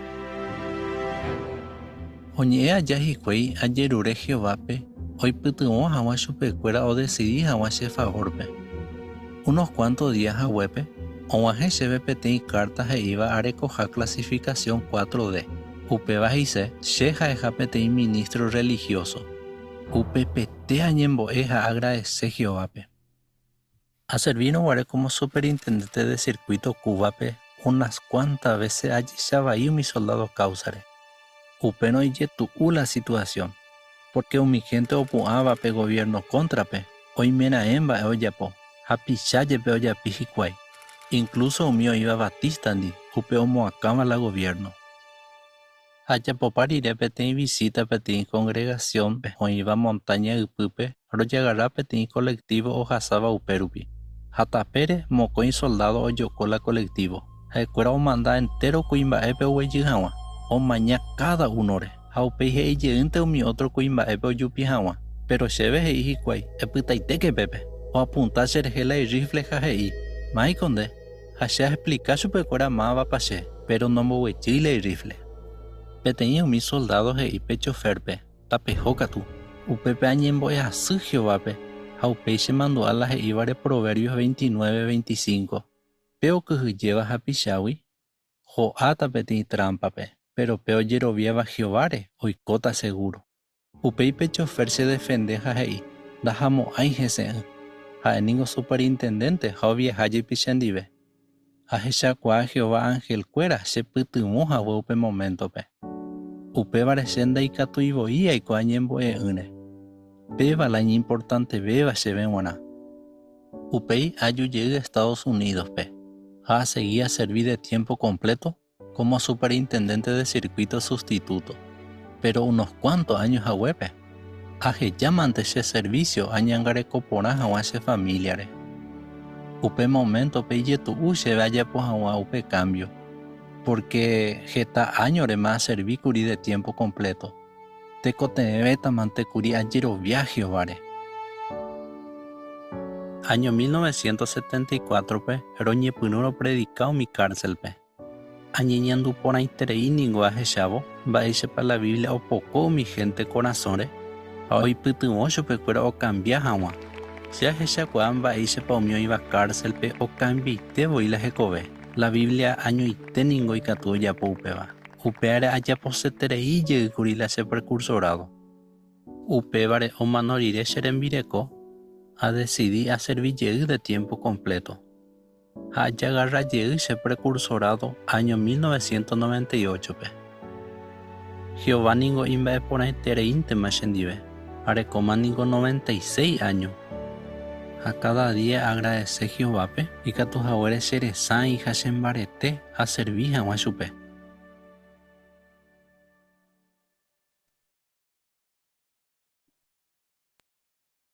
Oñea ya hikwei ayerure Jehová-pe, hoy pytyvõ hag̃ua chupekuéra o decidí hag̃ua che favor-pe. Unos cuantos días ag̃uépe, og̃uahẽ chéve peteĩ carta he'íva arekoha clasificación 4D. Upéva heise, che ha'eha peteĩ ministro religioso. Upe pete añembo'e ha agradece Jehová-pe. A servir guaré como superintendente de circuito Cuba-pe unas cuantas veces allí Xavaí mis soldados cáusare. Upeno y yetu la situación, porque mi gente opuaba pe gobierno contra pe, hoy mena emba oyapo, hapichaye pe oyapijicuay. Incluso mío iba Batista andi, upeo moacama la gobierno. Ayapo parire pete visita pete congregación pe, hoy iba montaña upupe, royagará pete colectivo o jasaba uperupi. Hatapere mocoin soldado oyocola colectivo, haekuera o manda entero cuimba epe hueyijawa. O mañana cada unore. Haupeije y yeinte mi otro cuimba epe yupijawa. Pero cheve hei hikwai, epitaiteke pepe. O apunta sergela y rifle jajei. Mai conde. Hasha explica su pecuera mava pache, pero no mowe chile y rifle. Peteño mis soldados hei pecho ferpe. Tapejoca tu. Upepe añembo es asu Jehová-pe. Haupeiche mandó a las ibare Proverbios 29-25. Peo que llevas a Pichawi. Joata peti trampa pe. Pero peo yeroviaba Jehovare, oikota seguro. Upei pecho fer se defende jahei, dajamo aijese, jaeningo superintendente, jao viejaye pichendive. Ajecha kwa Jehová ángel cuera, se pytymoja upe momento pe. Upe varesenda y catuivoía y coañembo une. Peba la importante beba se ven buena. Upei ayuye de Estados Unidos pe. A seguir a servir de tiempo completo como superintendente de circuito sustituto, pero unos cuantos años a huepe. Aje llamante ese servicio añangare coporas a guase familiares. Upe momento pe yetu uche vaya pues a upe cambio, porque jeta año de más servicuri de tiempo completo. Te cotemeta mantecuri ayero viaje ovare. Año 1974 pe, roñe punuro predicado mi cárcel pe. Añeñando por ahí tereíningo a Jeshabo, va a para la Biblia o poco mi gente corazones, hoy putumocho pecuera o cambia agua. Si a Jeshacuan va a irse pa mio iba cárcel pe o cambite voy la jecove. La Biblia año y teningo y catuya po upeva. Upeare allá pose tereille y curila se precursorado. Upevare o manorire xerembireco a decidir a servir de tiempo completo. Haya agarrayé se precursorado año 1998 pe. Jehová ningo imba por entere íntima shendive. Arecoma ningo 96 años. A cada día agradece Jehová pe y que tus abuelos serezán y hashem barete a servir a guachupe.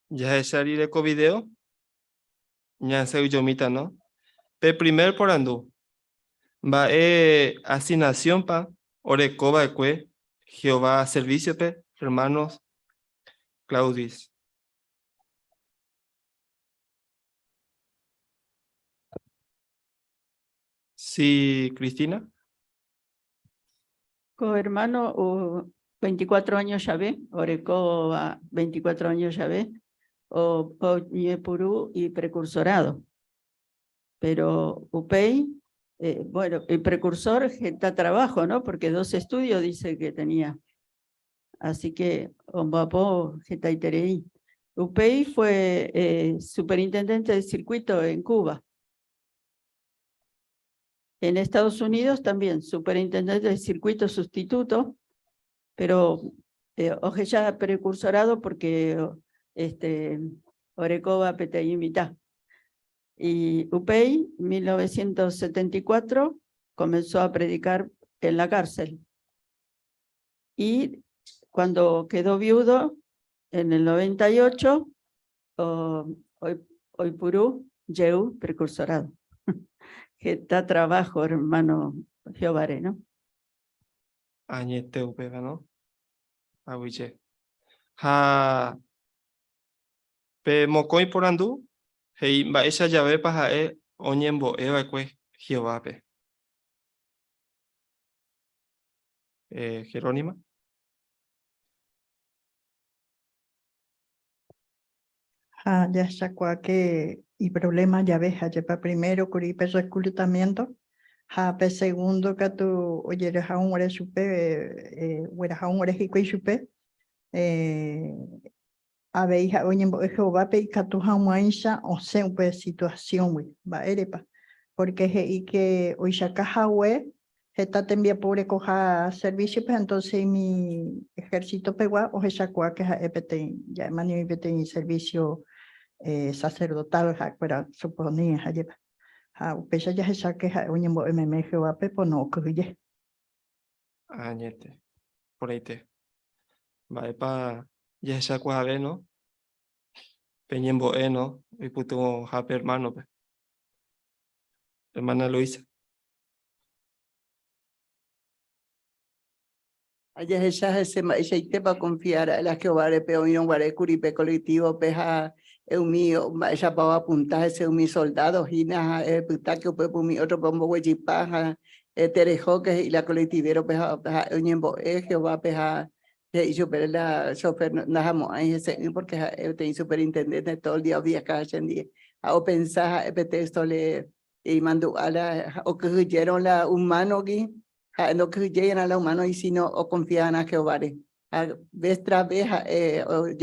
Ya es salir eco video. Ya se uyomita, ¿no? Pe primer por andu. Va asignación pa Ore coba cue, Jehová servicio pe, hermanos Claudis. Sí, Cristina. Hermano, 24 años ya ve, Oreco 24 años ya ve, o Ñepurú y precursorado. Pero UPEI, bueno, el precursor está trabajo, ¿no? Porque 2 estudios dice que tenía. Así que, Ombapo, Getaiterei. UPEI fue superintendente de circuito en Cuba. En Estados Unidos también, superintendente de circuito sustituto, pero oje ya precursorado porque Orecova PTI mitad. Y UPEI, 1974, comenzó a predicar en la cárcel. Y cuando quedó viudo, en el 98, hoy Purú, Yeu, precursorado. Que está trabajo, hermano Jehová, ¿no? Añete upega, ¿no? Aguiche. Ha. Pe mokoi porandu. Hei baesha llave paja oñembo eva cue Jehová pe. Jerónima. Ya sacó que y problema ya ves, ya para primero curipe reclutamiento, pe segundo que tu oye a un hora supe, a un hora y supe, a ver hija oye Jehová pe que tu jamaisha o sea un situación güey, va erepa, porque y que hoy saca jahue esta te envía pobre coja servicio, pues entonces mi ejército pegua o sacó que es EPT, ya mani EPT en servicio sacerdotal, pero suponía ayer. Pesa ya se saque un yembo MMG o ape, pues no, que Añete. Por ahí te. Va pa. Ya esa cuave, ¿no? Peñembo ¿no? Y puto jape hermano pe. Hermana Luisa. Allá ese tema confiar a la Jehová de Peón Guarecuripe colectivo peja mío esa para apuntar ese mi soldado hina putaque pues mi otro pombo huechipaja terejoque y la colectivero peja uñembo Jehová peja y super la super najamo ahí ese porque te superintendente todo el día viaja día a pensar texto le y mandó a la o que huyeron la humano aquí no que lleguen a la humano y sino o confían a Jehová. Vez tras vez,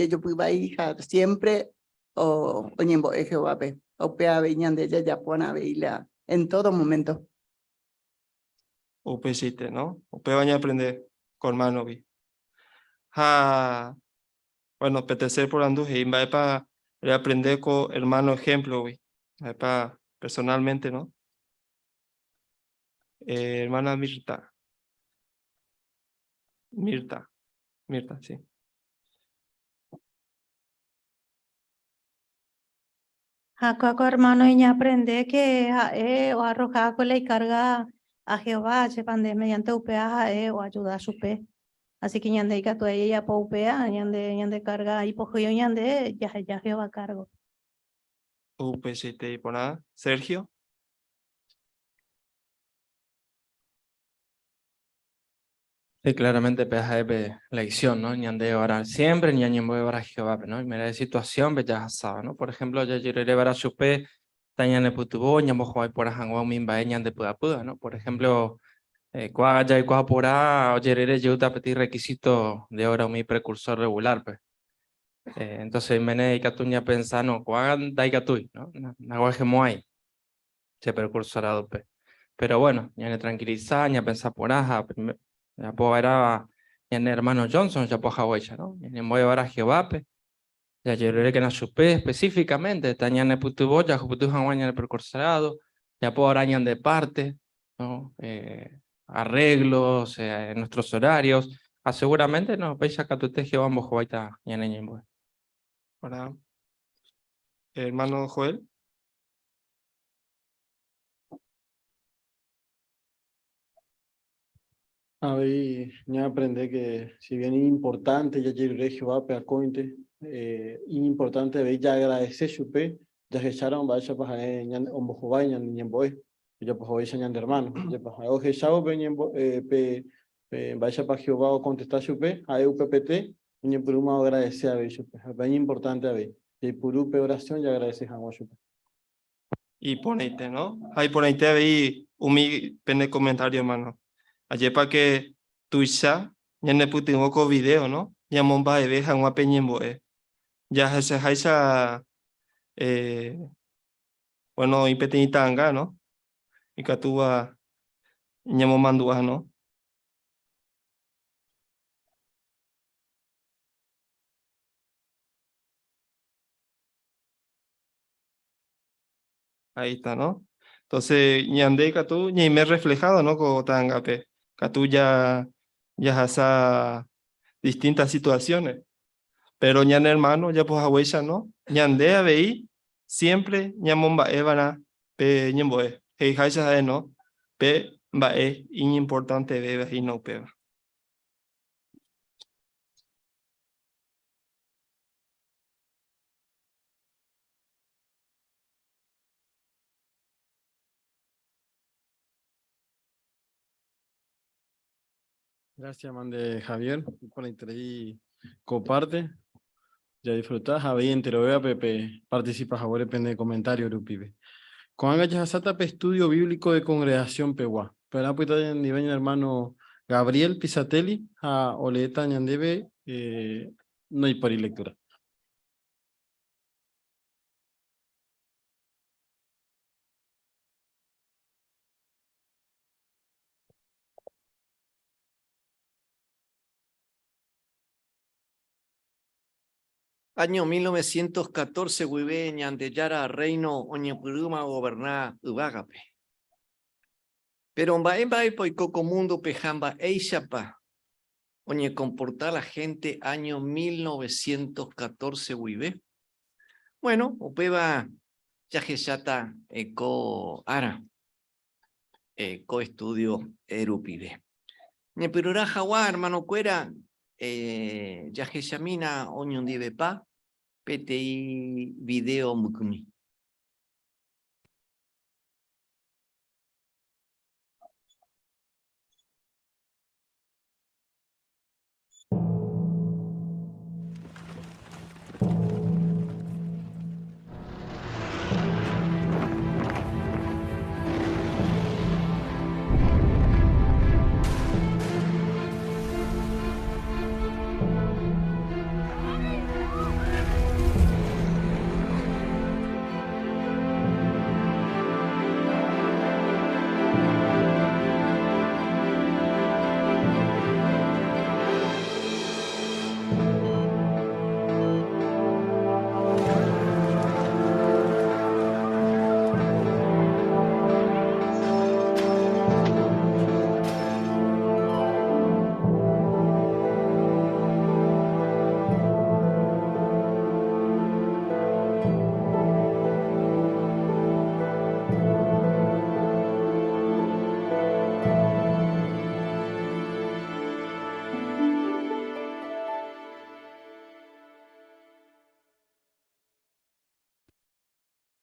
yo pude hija siempre o ñembo Jehová, o pea veñan de ella ya pona veila en todo momento. Upesite, ¿no? Upe baña aprender con mano vi. Ha. Bueno, petecer por andu y va para aprender con hermano ejemplo, vi. Va para personalmente, ¿no? Hermana Mirta. Mirta, sí. Acá hermano y aprende que o arrojar con la carga a Jehová, sepande mediante upea o ayuda a su pe. Así que ñande que tu ella po upea, ñande carga y po ñande ya Jehová cargo. Upesite y por nada. Sergio. Sí, claramente peja de la edición, ¿no? Ñande orar siempre, ni año voy a orar Jehová, ¿no? Y mira de situación, pues ya sabe, ¿no? Por ejemplo, ya yo le a su pe, tañan de putubo, ñambo juay por ajangua mimba, ñan de puda, ¿no? Por ejemplo, cuaga ya y cuaga por a, oye, yo te apetí requisito de hora mi precursor regular, pues. Entonces, mene y catuña pensando, cuaga da y catuy, ¿no? Naguaje moai, se precursorado, pues. Pero bueno, ya ne tranquilizar, ya pensar por aja, ya puedo ver a mi hermano Johnson, ya puedo hacer, ¿no? Ya voy a ver a Jehová, ya yo le que no supe específicamente, tañan el putubo, ya putu hawaña el precursorado, ya puedo arañan de parte, ¿no? Arreglos, en nuestros horarios, seguramente no, veis acá tu te Jehová, vos Jehová, ya en Hola, hermano Joel. A ver, ya aprendí que si bien es importante, ya llegué Jehová pe acointe, importante ver ya agradecer su pe, ya que echaron vaya para ñan ombo Jehová ñan boy, ya pues hoy ñan de hermano, ya pues hoy que chavo pe pe vaya para Jehová o contestar su pe, a UPPT, ñan por uma agradecer a ver su pe, es bien importante a ver, y por pe oración ya agradecer a su pe. Y ponete, ¿no? Ahí ponete ahí un pene comentario, hermano. Ayer para que tu ya ne putin oko video, ¿no? Ya momba de veja un apeñembo, ya se haisa, bueno, impetinita anga, ¿no? Y catúa, ñamo mandua, ¿no? Ahí está, ¿no? Entonces, ñande catú, ñe me reflejado, ¿no? Con tangape. Catú ya hasa distintas situaciones. Pero ñan hermano, ya pues abuela, ¿no? Ñande a veí, siempre ñamomba evana, pe ñemboe. Hei haisa ¿no? Pe bae, importante bebe y no peba. Gracias, mande Javier, por ahí comparte. Ya disfrutas, Javier, entero vea, Pepe, participa, Javier, depende de comentario, Rupibe. Con Anga Sata, estudio bíblico de congregación Peguá. Pero pues también nivel hermano Gabriel Pisatelli, a Oleta Ñandebe, no hay por lectura. Año 1914, Huibe, Ñandeyara, Reino, Oñepuruma, goberná Ubagape. Pero en Poicoco Mundo, Pejamba, Eixapa, Oñe comportar la gente, año 1914, Huibe. Bueno, Opeba, Yajeshata, Eco Ara, Eco Estudio Erupide. Ñepurura, Jaguar, hermano Cuera, Yajeshamina, Oñondibepa, PTI Video Mukumi.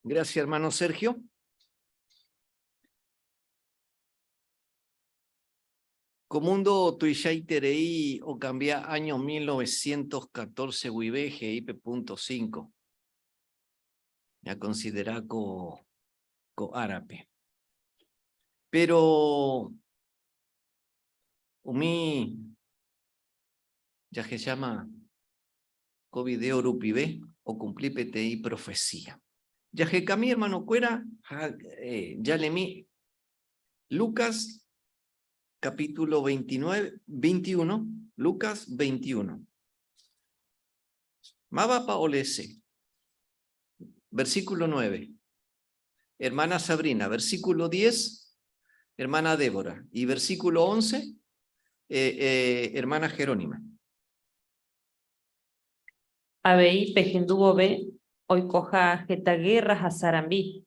Gracias, hermano Sergio. Comundo Tuishai Terei o cambia año 1914 Huibeje IP.5. Ya considera co árabe. Pero umi ya que llama co video rupibe o cumplir PTI profecía. Ya que mi hermano Cuera, ya le mi Lucas capítulo 21, Lucas 21. Mabapa Olese, versículo 9. Hermana Sabrina, versículo 10, hermana Débora. Y versículo 11, hermana Jerónima. Abei pejendubo be, hoy coja getaguerras a Sarambí.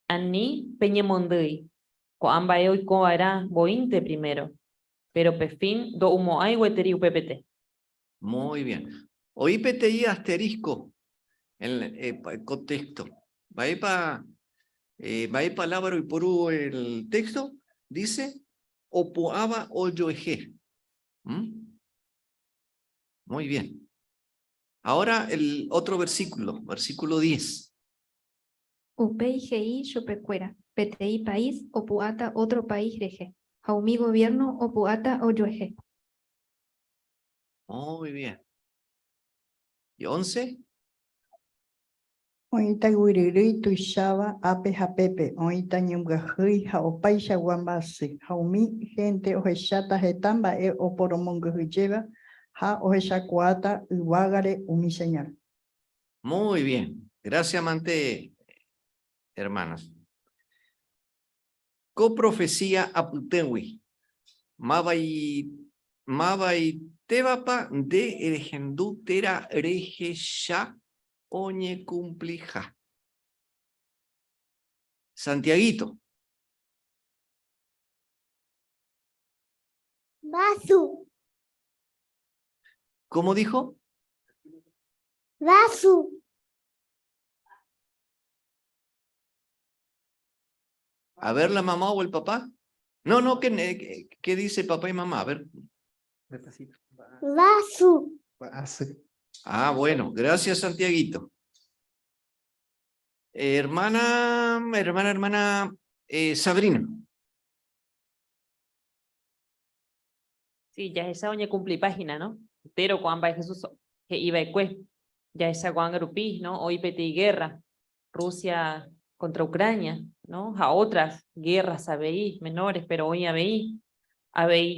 Ani peñemondei. Coamba hoy coará bointe primero. pero pefin do humo ay hueteri UPPT. Muy bien. Oí PTI asterisco en el contexto. Va ahí para palabra y por el texto. Dice opoaba oyoeje. Muy bien. Ahora el otro versículo, versículo 10. Upei Chopecuera, PTI país o puata otro país reje. Jaumí gobierno o puata o yueje. Muy bien. ¿Y 11? Oita guiriri tuishaba ape hapepe, oita nyumgahui ha opaisha guambasi, haumi gente ojeshata hetamba oporomonguhuyeva, ha ojeshakuata uwagare umi señor. Muy bien. Gracias, Mante, hermanos. Coprofecía aputewi. Mabai tebapa de eregendutera regesha oñe cumplija. Santiaguito. Vasu. ¿Cómo dijo? Vasu. A ver la mamá o el papá. No, ¿qué dice papá y mamá? A ver. Vasu. Ah, bueno, gracias, Santiaguito. Hermana Sabrina. Sí, ya esa oñe cumplí página, ¿no? Pero cuando va Jesús que iba a cue. Ya esa cuando grupí, ¿no? Hoy peti guerra. Rusia contra Ucrania, ¿no? A otras guerras ABI menores, pero hoy ABI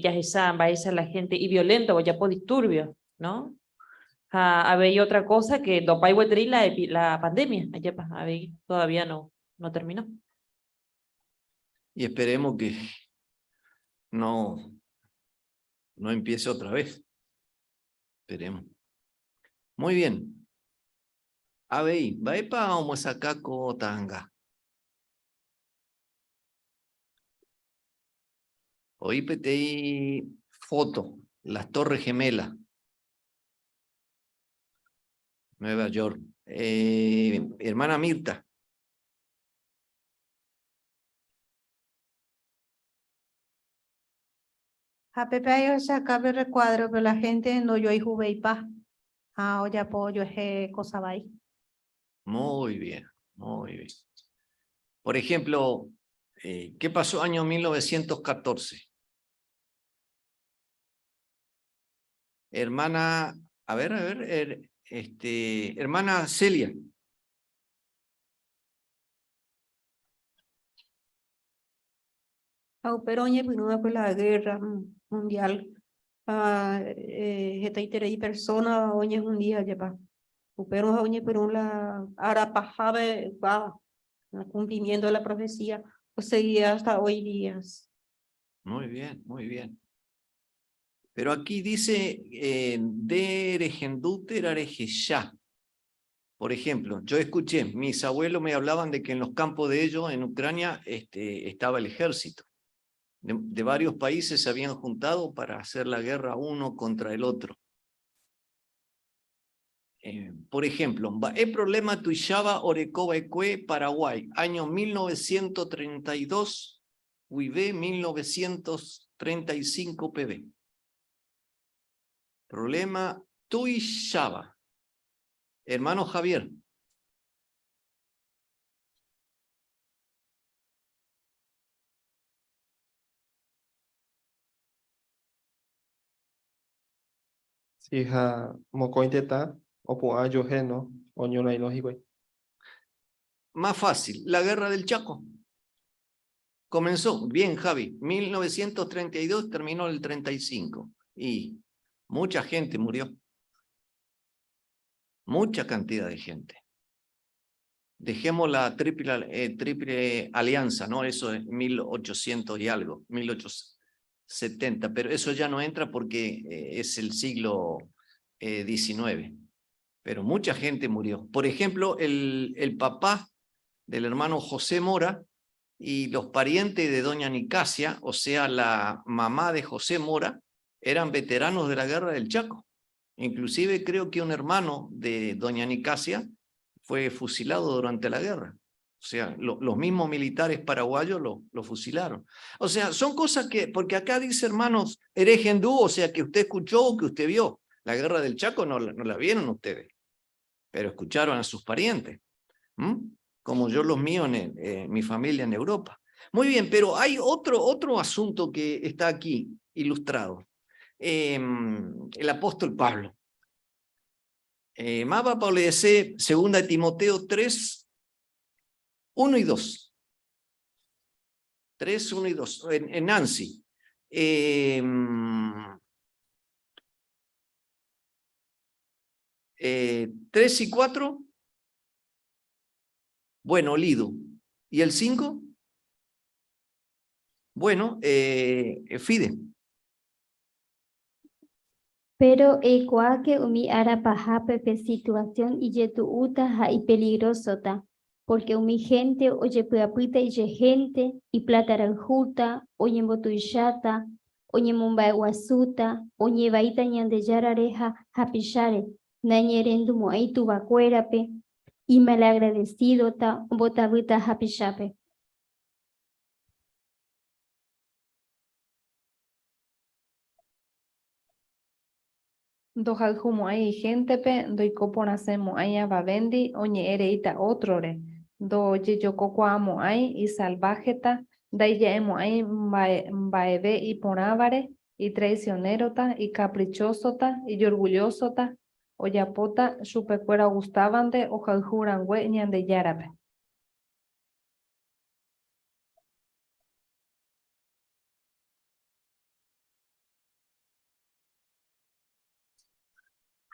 ya esa va esa la gente y violenta o ya por disturbio, ¿no? ABI otra cosa que dopay la pandemia, allá ABI todavía no terminó. Y esperemos que no empiece otra vez. Esperemos. Muy bien. ABI, va vamos acá con tanga. Hoy PTI foto, las Torres Gemelas. Nueva York. Hermana Mirta. A Pepe ayo sacabe recuadro, pero la gente no yo y jubeipa. Ah, oye apoyo es cosa vai. Muy bien, muy bien. Por ejemplo, ¿qué pasó año 1914? Hermana, hermana Celia. Pero oye, pues no fue la guerra mundial. Esta y persona oye un día ya pa. Pero oye, pero la arapajabe va cumplimiento de la profecía, o seguía hasta hoy días. Muy bien, muy bien. Pero aquí dice derejenduter arejesha. Por ejemplo, yo escuché, mis abuelos me hablaban de que en los campos de ellos, en Ucrania, estaba el ejército. De varios países se habían juntado para hacer la guerra uno contra el otro. Por ejemplo, el problema Tuishaba Orecobaecue, Paraguay, año 1932, UIB 1935 PB. Problema Tuishaba. Hermano Javier. Si ha mocointeta o po yo geno o ñola ilógico. Más fácil, la guerra del Chaco. Comenzó, bien Javi, 1932, terminó el 35. Y mucha gente murió. Mucha cantidad de gente. Dejemos la triple alianza, ¿no? Eso es 1800 y algo, 1870, pero eso ya no entra porque es el siglo XIX. Pero mucha gente murió. Por ejemplo, el papá del hermano José Mora y los parientes de doña Nicasia, o sea, la mamá de José Mora, eran veteranos de la guerra del Chaco. Inclusive creo que un hermano de doña Nicasia fue fusilado durante la guerra. O sea, los mismos militares paraguayos lo fusilaron. O sea, son cosas que, porque acá dice, hermanos, heregendú, o sea, que usted escuchó o que usted vio. La guerra del Chaco no la vieron ustedes, pero escucharon a sus parientes. Como yo los míos en mi familia en Europa. Muy bien, pero hay otro asunto que está aquí ilustrado. El apóstol Pablo. Más Pablo dice, 2 Timoteo 3, 1 y 2. 3, 1 y 2. En Nancy. 3 y 4. Bueno, Lido. ¿Y el 5? Bueno, Fide. Pero que umi ara paja pepe situación y yetu uta ha y peligrosota, porque umi gente oye puapita y gente y plataranjuta, oye mbotuyata, oye mumbaeguasuta, oye baita ñandeyarareja hapishare, nañerendumo ay tubacuerape, y malagradecido ta botabuta hapishape. Do jalhumo ay gentepe, do ikoponacemo ay abavendi, oñe ereita otrore, do yeyococoamo ay y salvajeta, daiyaemo ay mbaeve y ponávare, y traicionerota, y caprichosota, y orgullosota, oyapota, chupecuera gustavante, o jaljurangue ñande yarape.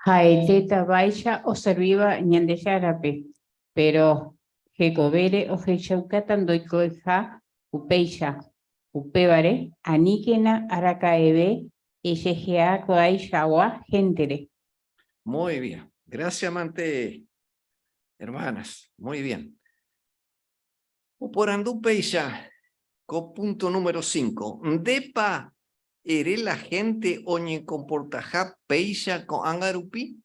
Jaeteta baixa o serviva ñandejarape, pero jecovere o jechaucatan doicoeja upeixa, upevare, aníquena aracaeve, ejejea coaixagua gentere. Muy bien. Gracias, amante, hermanas. Muy bien. Por andú peixa, punto número 5. Depa ere la gente oñe comportaja peixa con angarupi.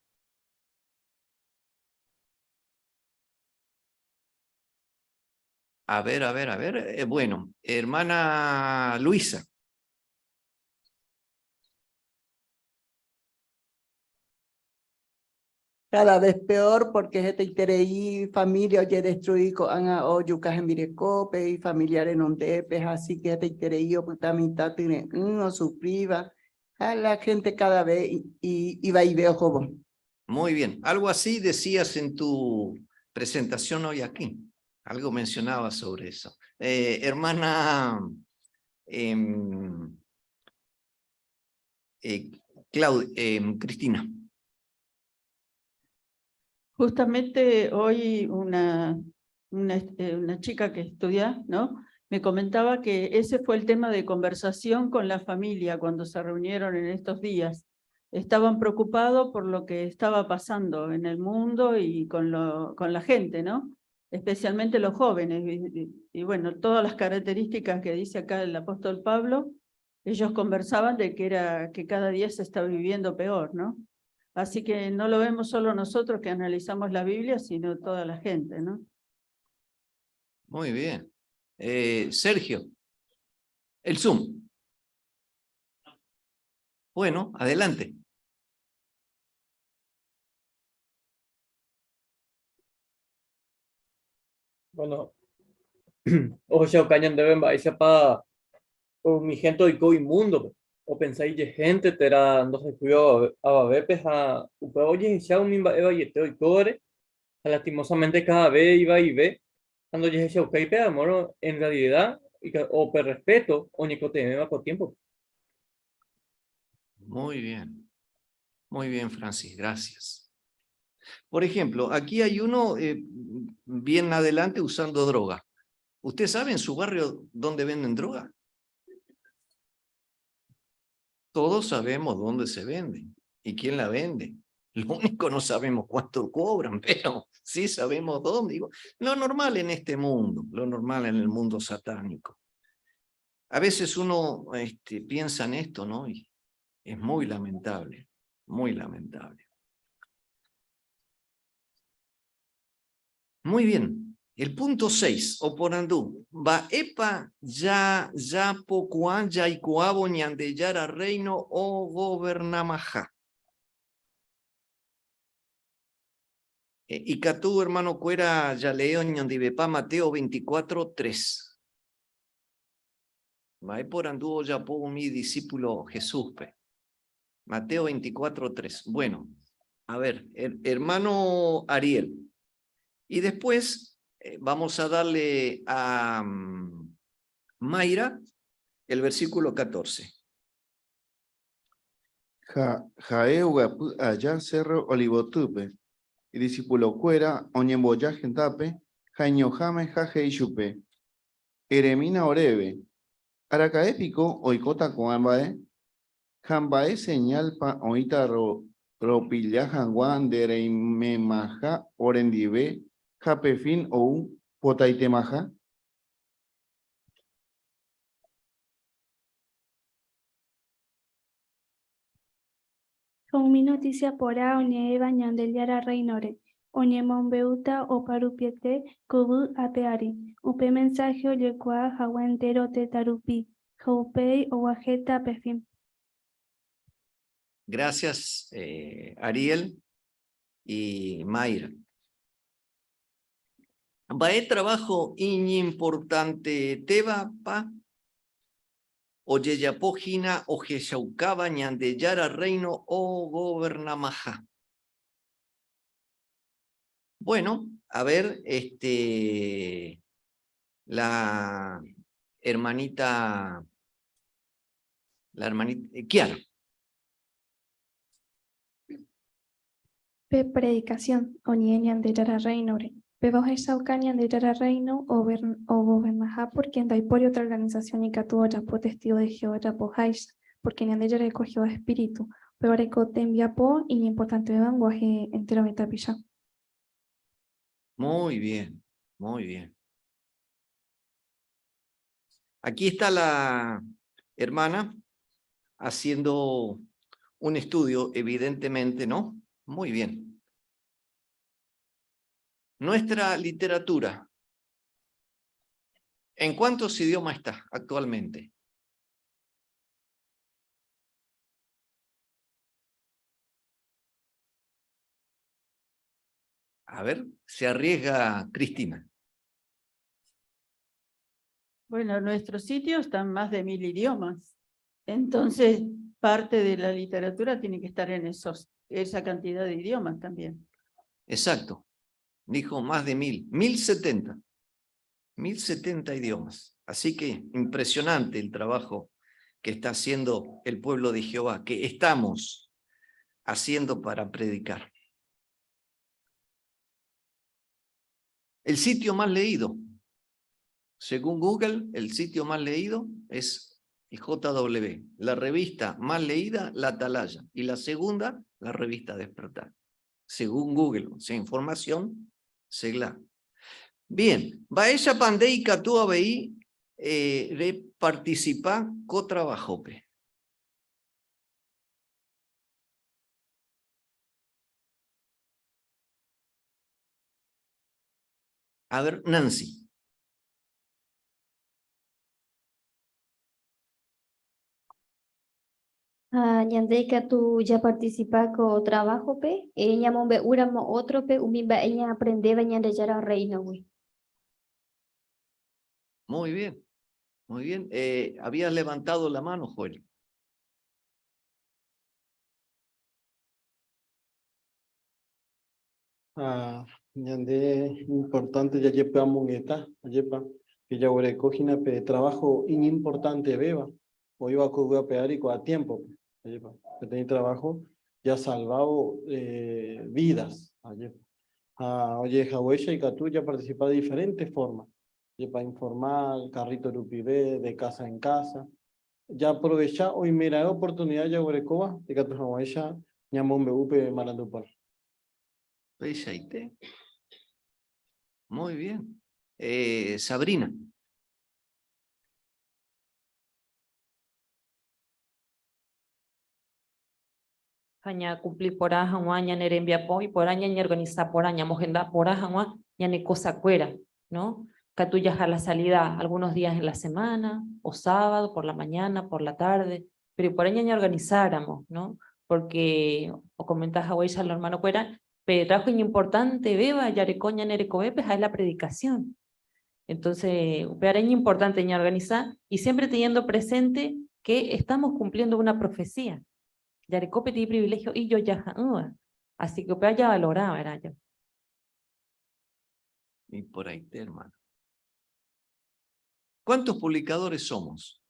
A ver. Bueno, hermana Luisa. Cada vez peor porque este itereí familia oye destruir con ana o yucas en mirecope y familiares non depes, así que este itereí o puta mitad tiene uno su priva a la gente cada vez y va y veo joven. Muy bien. Algo así decías en tu presentación hoy aquí. Algo mencionabas sobre eso. Hermana Cristina. Justamente hoy una chica que estudia, ¿no? Me comentaba que ese fue el tema de conversación con la familia cuando se reunieron en estos días. Estaban preocupados por lo que estaba pasando en el mundo y con la gente, ¿no? Especialmente los jóvenes. Y bueno, todas las características que dice acá el apóstol Pablo, ellos conversaban de que cada día se está viviendo peor, ¿no? Así que no lo vemos solo nosotros que analizamos la Biblia, sino toda la gente, ¿no? Muy bien. Sergio, el Zoom. Bueno, adelante. Bueno, o sea, cañan deben baixar para mi gente hoy inmundo. O pensáis que gente terá no se cuidó a veces a oye ya un mimba eva y hoy cobre lastimosamente cada vez iba y ve cuando ya se okay pero amor en realidad o per respeto o ni cote me va con tiempo. Muy bien, Francis, gracias. Por ejemplo, aquí hay uno bien adelante usando droga. ¿Usted sabe en su barrio dónde venden droga? Todos sabemos dónde se vende y quién la vende. Lo único no sabemos cuánto cobran, pero sí sabemos dónde. Digo, lo normal en este mundo, lo normal en el mundo satánico. A veces uno piensa en esto, ¿no? Y es muy lamentable, muy lamentable. Muy bien. El punto 6, oporandú. Va epa ya pocuán ya y coabo ñandeyara reino o gobernamaja. Y catú, hermano Cuera, ya leo ñandibepa Mateo 24:3. Va eporandú ya pongo mi discípulo Jesús, pe. Mateo 24:3. Bueno, a ver, hermano Ariel. Y después vamos a darle a Mayra el versículo 14. Jaeuga allá cerro olivotupe. Y discípulo cuera, oñemboya gentape, jañojame jajeishupe. Eremina orebe. Aracaépico oicota coambae. Jambae señal pa oita ropilla janguan de reimemaja orendive. Japefin ou potaitemaja. Con mi noticia porá oñe bañandeliara reinore, oñe mombeuta o parupiete kubu apeari, upe mensaje oyekua jaguentero te tarupi, jaupei o guajeta pefim. Gracias, Ariel y Mayra. Vae trabajo importante teba pa oyeyapojina o jeshaucaba ñandeyara reino o gobernamaja. Bueno, a ver, la hermanita Kiara. Pe predicación, oñeñan de yara reinore. Pe bajo saucañan de yara reino o gobernajá porque en por otra organización y catuo ya po testigo de Jehová ya po jais, porque ni de yara cogió espíritu, pero areco te envía po y ni importante de lenguaje entero metapilla. Muy bien, muy bien. Aquí está la hermana haciendo un estudio, evidentemente, ¿no? Muy bien. Nuestra literatura, ¿en cuántos idiomas está actualmente? A ver, se arriesga Cristina. Bueno, nuestros sitios están más de 1000 idiomas. Entonces, parte de la literatura tiene que estar en esa cantidad de idiomas también. Exacto. Dijo más de 1000. 1070. 1070 idiomas. Así que impresionante el trabajo que está haciendo el pueblo de Jehová, que estamos haciendo para predicar. El sitio más leído, según Google, el sitio más leído es el JW. La revista más leída, La Atalaya. Y la segunda, la revista Despertar. Según Google, o sea, información, segla. Bien, Baella Pandei Catua Bei de participar co-trabajope. A ver, Nancy. Ñandeka tú ya participa con trabajo pe, ella mombe uramo otro pe, umimba ella aprende bañando ya reino güey. Muy bien, muy bien. Habías levantado la mano, Joel. Ñande importante ya llepa moneta, llepa que ya ore cojina pe trabajo importante beba. O iba a cubrir pearico a tiempo. Llepa que tenía trabajo ya salvado vidas. Oye, Jahuesha y Catú ya participa de diferentes formas. Llepa informal, carrito rupibé, de casa en casa. Ya aprovecha hoy mira oportunidad ya Orecoba de Catú Jahuesha ñamombe upe marandupan. Muy bien. Sabrina. Hanya cumpli por aja ña nerembia po y por aña ña organiza por aña mojenda por aja ña ne cosa cuera, ¿no? Catuya a la salida algunos días en la semana, o sábado, por la mañana, por la tarde, pero por aña ña organizáramos, ¿no? Porque, o comentas a Huella, lo hermano cuera, pero trabajo importante, beba, yarecoña nerecobepes, es la predicación. Entonces, es importante ña organizar y siempre teniendo presente que estamos cumpliendo una profecía. Yarecope tiene privilegio y yo ya, así que ya valoraba, era yo. Y por ahí, hermano. ¿Cuántos publicadores somos?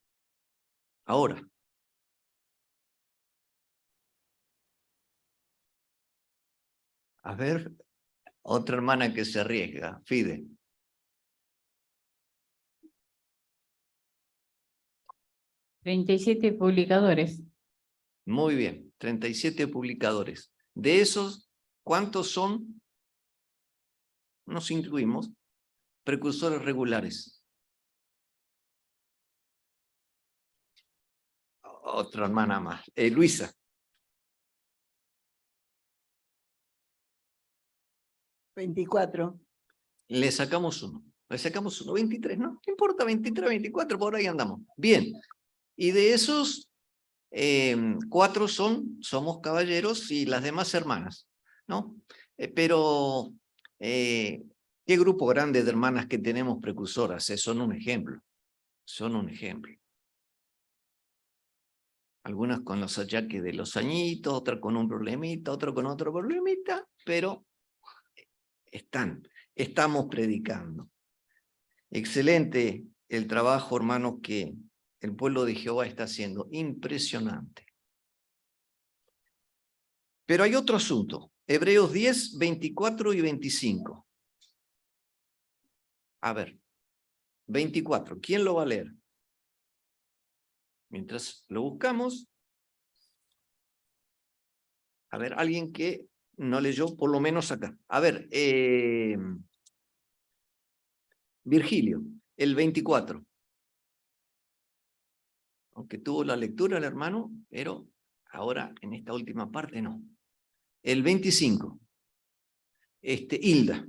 Ahora. A ver, otra hermana que se arriesga, Fide. $37 publicadores. Muy bien, 37 publicadores. De esos, ¿cuántos son? Nos incluimos precursores regulares. Otra hermana más. Luisa. 24. Le sacamos uno. 23, ¿no? No importa, 23, 24, por ahí andamos. Bien. Y de esos, 4 somos caballeros y las demás hermanas, ¿no? Pero, ¿qué grupo grande de hermanas que tenemos precursoras? Son un ejemplo. Son un ejemplo. Algunas con los achaques de los añitos, otras con un problemita, otras con otro problemita, pero estamos predicando. Excelente el trabajo, hermanos, que el pueblo de Jehová está haciendo. Impresionante. Pero hay otro asunto. Hebreos 10, 24 y 25. A ver. 24. ¿Quién lo va a leer? Mientras lo buscamos. A ver, alguien que no leyó, por lo menos acá. A ver, Virgilio, el 24. Aunque tuvo la lectura el hermano, pero ahora en esta última parte no. El 25. Hilda.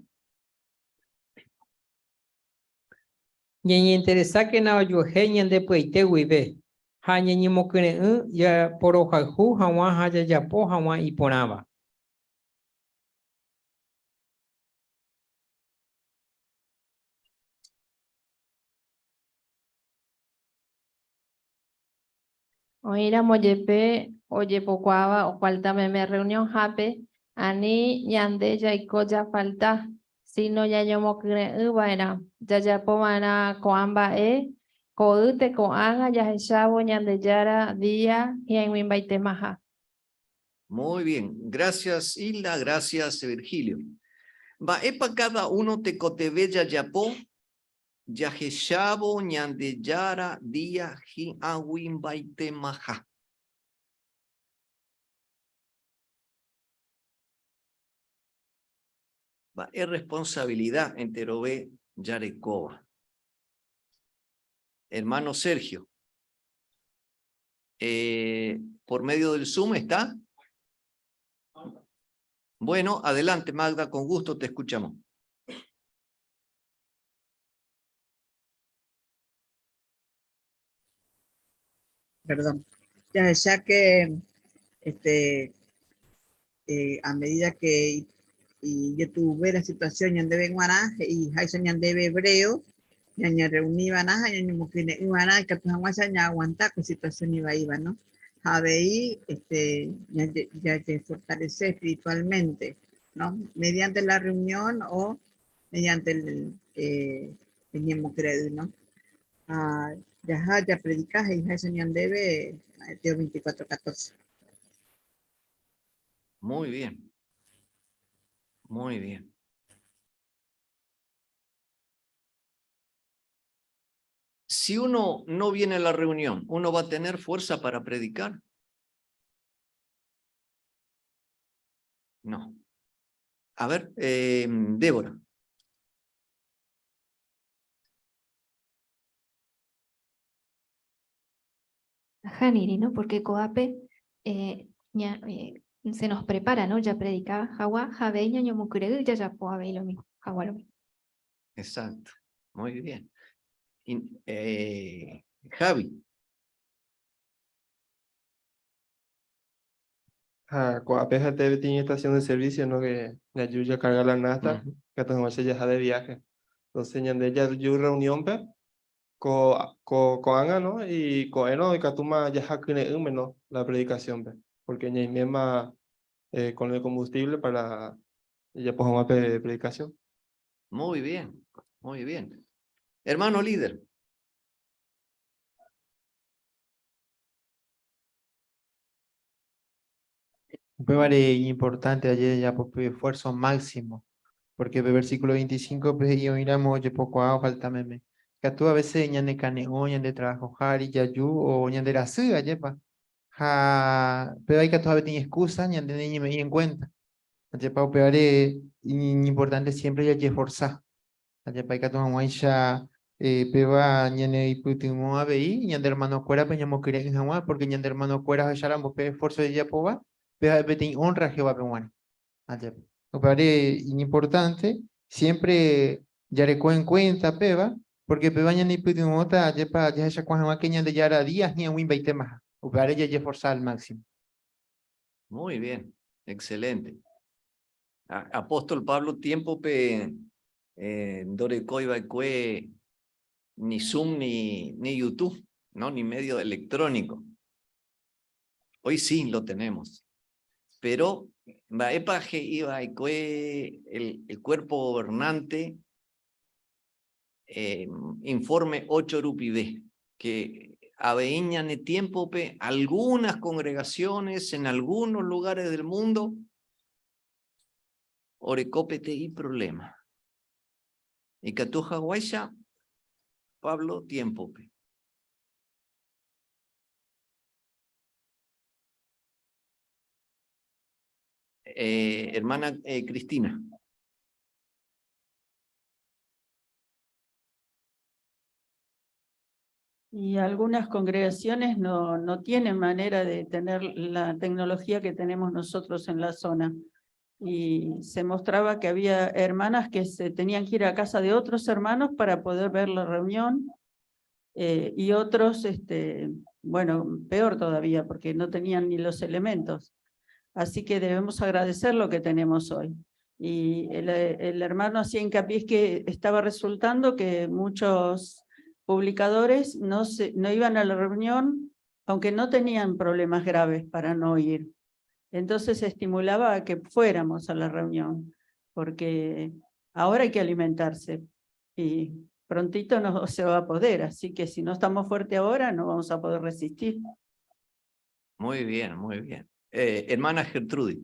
Ñeñe interesa que na yo heñan de puente wibe. Ha ñeñe mokene ya poro jaju hawa haya ya po hawa y ponaba. Oira moyepe, oye pocuaba, o falta me reunión jape, ani ñande ya y ya falta, sino ya yo mokre ubaera, ya pomana coamba coute coanga ya hechabo ñande yara día y en mi baite maja. Muy bien. Gracias, Hilda. Gracias, Virgilio. Va, epa cada uno te cotebella yapo. Yaheshabo ñandeyara dia hi awin baite maja. Va, es responsabilidad en Terobé Yarecoba. Hermano Sergio, por medio del Zoom está. Bueno, adelante Magda, con gusto te escuchamos. Perdón, ya que a medida que yo tuve la situación ya debe guaraje y Jason ya debe hebreo ya reuní banaja ya no tiene guaraje que pues aguanta ya aguanta con situación iba no a ver ya te fortalece espiritualmente no mediante la reunión o mediante el credo no ya predicas y Jason ya debe Mateo 24:14. Muy bien. Muy bien. Si uno no viene a la reunión, ¿uno va a tener fuerza para predicar? No. A ver, Débora. Haniri, ¿no? Porque Coape se nos prepara, ¿no? Ya predicaba Jawa, Jabeña, Ñomukuregu, ya Poabe lo mismo, Jawa lo mismo. Exacto. Muy bien. Javi. Coapeja TV tiene estación de servicio, ¿no? Que le ayuda a cargar la nasta, que entonces ya de viaje. Entonces, ya yo reunión, pe, con Anga, ¿no? Y con Eno, y Katuma ya hakune ¿no? La predicación, pe, porque ya hay misma con el combustible para ya pues más predicación. Muy bien, muy bien. Hermano líder. Pebre importante ayer ya por esfuerzo máximo, porque el versículo 25 pues yo miramos ya poco a falta meme. Que tú a veces ñande caneo, ñande trabajo jari, yayu o ñande la siga yepa. Ja, pero hay que todavía tiene excusa, ñande ni me en cuenta. Ayer pa pebre importante siempre ya esforzar. Ayer pa hay que tomar guaisha peba ñande iputimo a veí, ñande hermano cuera peñamos quería en jamás, porque ñande hermano cuera ya la pe esfuerzo de ya poba. Pero betin honra a Jehová peruano. Me parece importante, siempre ya le en cuenta, peba, porque peba ya ni puede nota, ya para ya esa cosa que de ya era días ni a win 20 más. O para ella ya forzar al máximo. Muy bien, excelente. Apóstol Pablo, tiempo pe dore coiba cue ni Zoom ni YouTube, ¿no? Ni medio electrónico. Hoy sí lo tenemos. Pero Baepaje iba el cuerpo gobernante informe 8 rupide, que aveñan el tiempo algunas congregaciones en algunos lugares del mundo orecópete y problema. Y Catuja Guaysha, Pablo tiempo pe. Hermana Cristina. Y algunas congregaciones no tienen manera de tener la tecnología que tenemos nosotros en la zona. Y se mostraba que había hermanas que se tenían que ir a casa de otros hermanos para poder ver la reunión. Y otros, bueno, peor todavía, porque no tenían ni los elementos. Así que debemos agradecer lo que tenemos hoy. Y el hermano hacía hincapié que estaba resultando que muchos publicadores no iban a la reunión, aunque no tenían problemas graves para no ir. Entonces estimulaba a que fuéramos a la reunión, porque ahora hay que alimentarse y prontito no se va a poder, así que si no estamos fuertes ahora no vamos a poder resistir. Muy bien, muy bien. Hermana Gertrudis.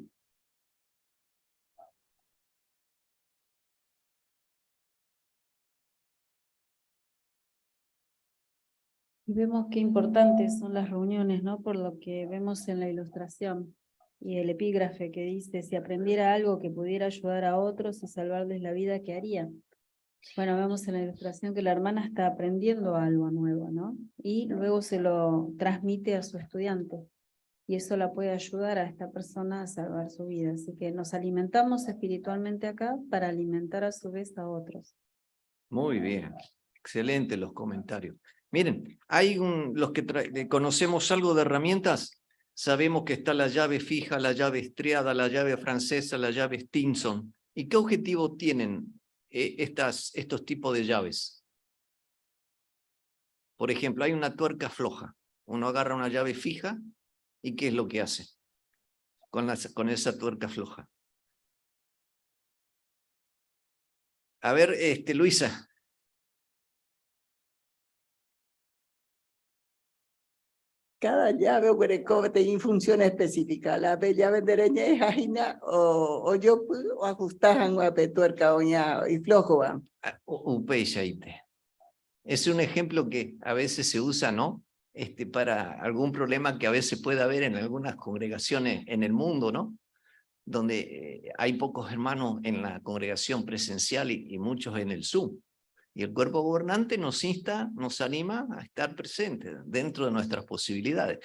Y vemos qué importantes son las reuniones, ¿no? Por lo que vemos en la ilustración y el epígrafe que dice, si aprendiera algo que pudiera ayudar a otros y salvarles la vida, ¿qué haría? Bueno, vemos en la ilustración que la hermana está aprendiendo algo nuevo, ¿no? Y luego se lo transmite a su estudiante. Y eso la puede ayudar a esta persona a salvar su vida. Así que nos alimentamos espiritualmente acá para alimentar a su vez a otros. Muy bien, excelente los comentarios. Miren, hay los que conocemos algo de herramientas, sabemos que está la llave fija, la llave estriada, la llave francesa, la llave Stinson. ¿Y qué objetivo tienen estos tipos de llaves? Por ejemplo, hay una tuerca floja. Uno agarra una llave fija y ¿qué es lo que hace con esa tuerca floja? A ver, Luisa. Cada llave o tiene función específica. La llave derecha es ajina o yo o ajustar a tuerca y flojo. Es un ejemplo que a veces se usa, ¿no? Para algún problema que a veces puede haber en algunas congregaciones en el mundo, ¿no? donde hay pocos hermanos en la congregación presencial y muchos en el Zoom. Y el cuerpo gobernante nos insta, nos anima a estar presentes dentro de nuestras posibilidades.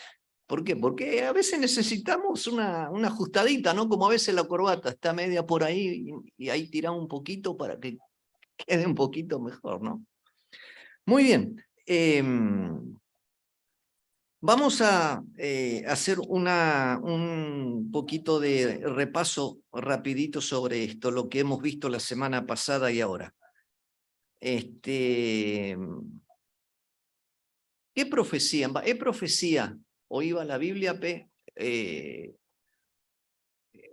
¿Por qué? Porque a veces necesitamos una ajustadita, ¿no? Como a veces la corbata está media por ahí y ahí tiramos un poquito para que quede un poquito mejor, ¿no? Muy bien. Vamos a hacer un poquito de repaso rapidito sobre esto, lo que hemos visto la semana pasada y ahora. ¿Qué profecía? ¿Es profecía? O iba la Biblia,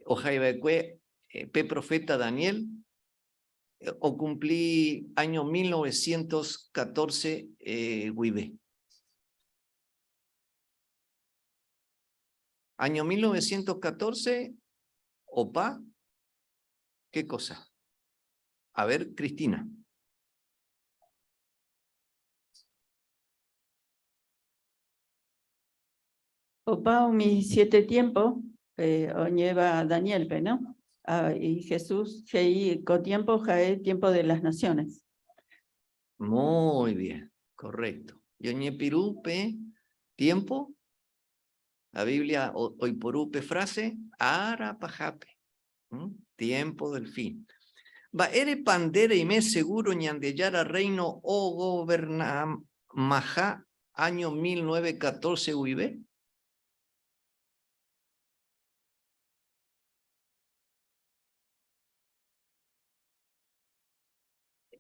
o Jaibecue, profeta Daniel, o cumplí año 1914, Huibe. Año 1914, opa, ¿qué cosa? A ver, Cristina. Opa, mis 7 tiempos, lleva Daniel, ¿no? Y Jesús, que con tiempo, tiempo de las naciones. Muy bien, correcto. Yoñe Pirupe, tiempo. La Biblia, hoy por upe frase, arapajape, tiempo del fin. Va ere pandere y me seguro ñandeyara reino o gobernamaja, año 1914 uibe.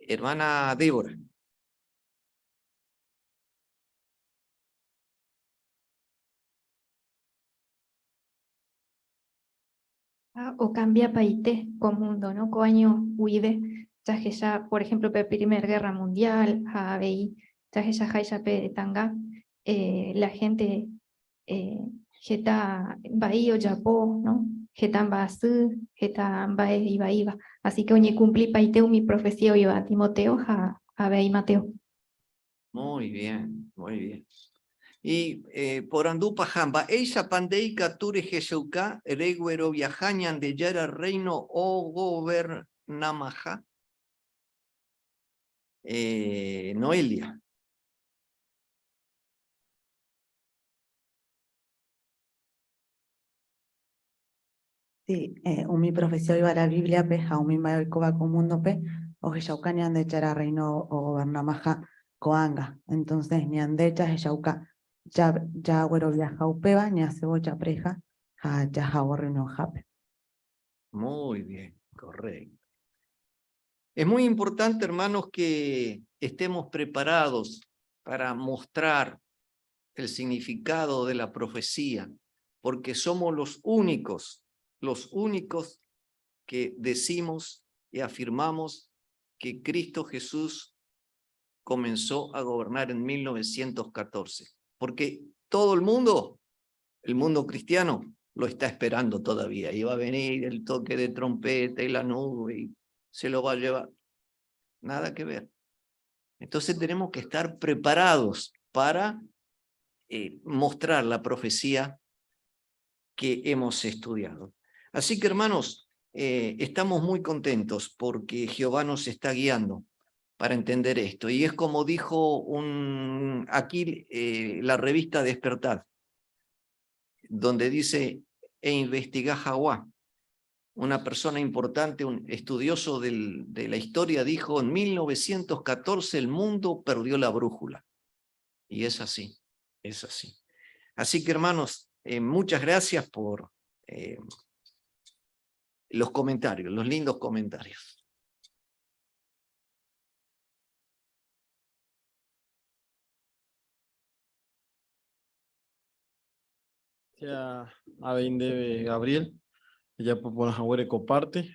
Hermana Débora. O cambia paite con mundo, ¿no? Con año huide, ya que ya, por ejemplo, la Primera Guerra Mundial, ya que ya pe tanga, la gente, jeta bahía o Japó, ¿no? Jeta basú, jeta bae iba. Así que oye cumplí paiteo mi profecía iba Timoteo, ja y Mateo. Muy bien, muy bien. Y por andupa jamba, ella pandeica ture jeseuca, reguero viajañan de yara reino o gobernamaja. Noelia. Sí, mi profesor iba a la Biblia, pe, a mi mayor coba mundo pe, o que ni de echar a reino o gobernamaja coanga. Entonces, ni andecha, ejauca, ya güero viaja upeba, ni hace bocha preja, ya reino jape. Muy bien, correcto. Es muy importante, hermanos, que estemos preparados para mostrar el significado de la profecía, porque somos los únicos que decimos y afirmamos que Cristo Jesús comenzó a gobernar en 1914, porque todo el mundo cristiano, lo está esperando todavía, y va a venir el toque de trompeta y la nube, y se lo va a llevar. Nada que ver. Entonces tenemos que estar preparados para mostrar la profecía que hemos estudiado. Así que, hermanos, estamos muy contentos porque Jehová nos está guiando para entender esto. Y es como dijo aquí la revista Despertar, donde dice, investiga Jaguá. Una persona importante, un estudioso de la historia, dijo, en 1914 el mundo perdió la brújula. Y es así, es así. Así que, hermanos, muchas gracias por los comentarios, los lindos comentarios. Ya de Gabriel, ya por poner comparte,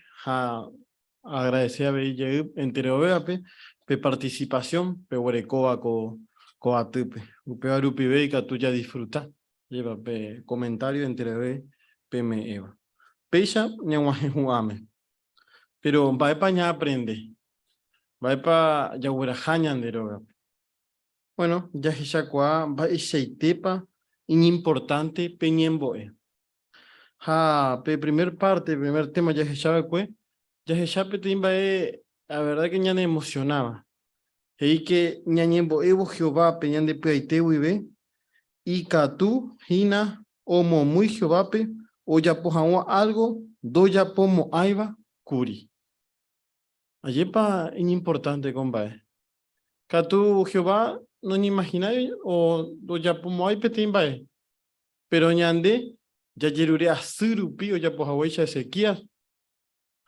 agradecer a Bella entre pe participación, pe huerecoa co atupe, upe arupi y que tú ya disfrutas, lleva pe comentario entre pe me eva. Peisa ñaguaje juame, pero va pa ña aprende, va pa ya huerajañan de roga. Bueno, ya que ya va ese tepa importante peñemboe. Primer parte, primer tema, ya se sabe timba la verdad que ya me emocionaba. Y que ñañembo evo Jehová peñan de peite vive y catu hina omo muy Jehová pe o ya pojawa algo do ya pomo aiva curi. Ayepa es importante comba. Catu Jehová no ni imagináis o do ya pomo aipe timba pero ñande ya yerure asirupi o ya pojawa Ezequías.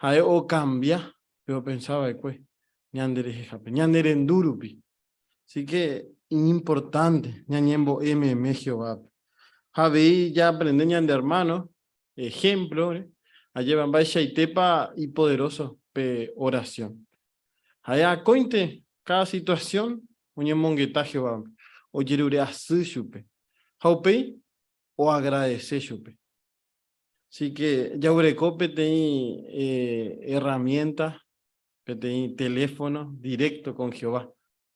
Hae o cambia, pero pensaba después, ñandere jejape, ñandere endurupi. Así que importante, ñañembo MM Jehová. Javi ya aprende ñande hermano, ejemplo, allá van vaya y tepa y poderoso pe oración. Allá cointe cada situación, uñemongueta Jehová, o yerure asu chupe, jaupe o agradece chupe. Así que ya Urecope tiene herramientas, tiene teléfono directo con Jehová.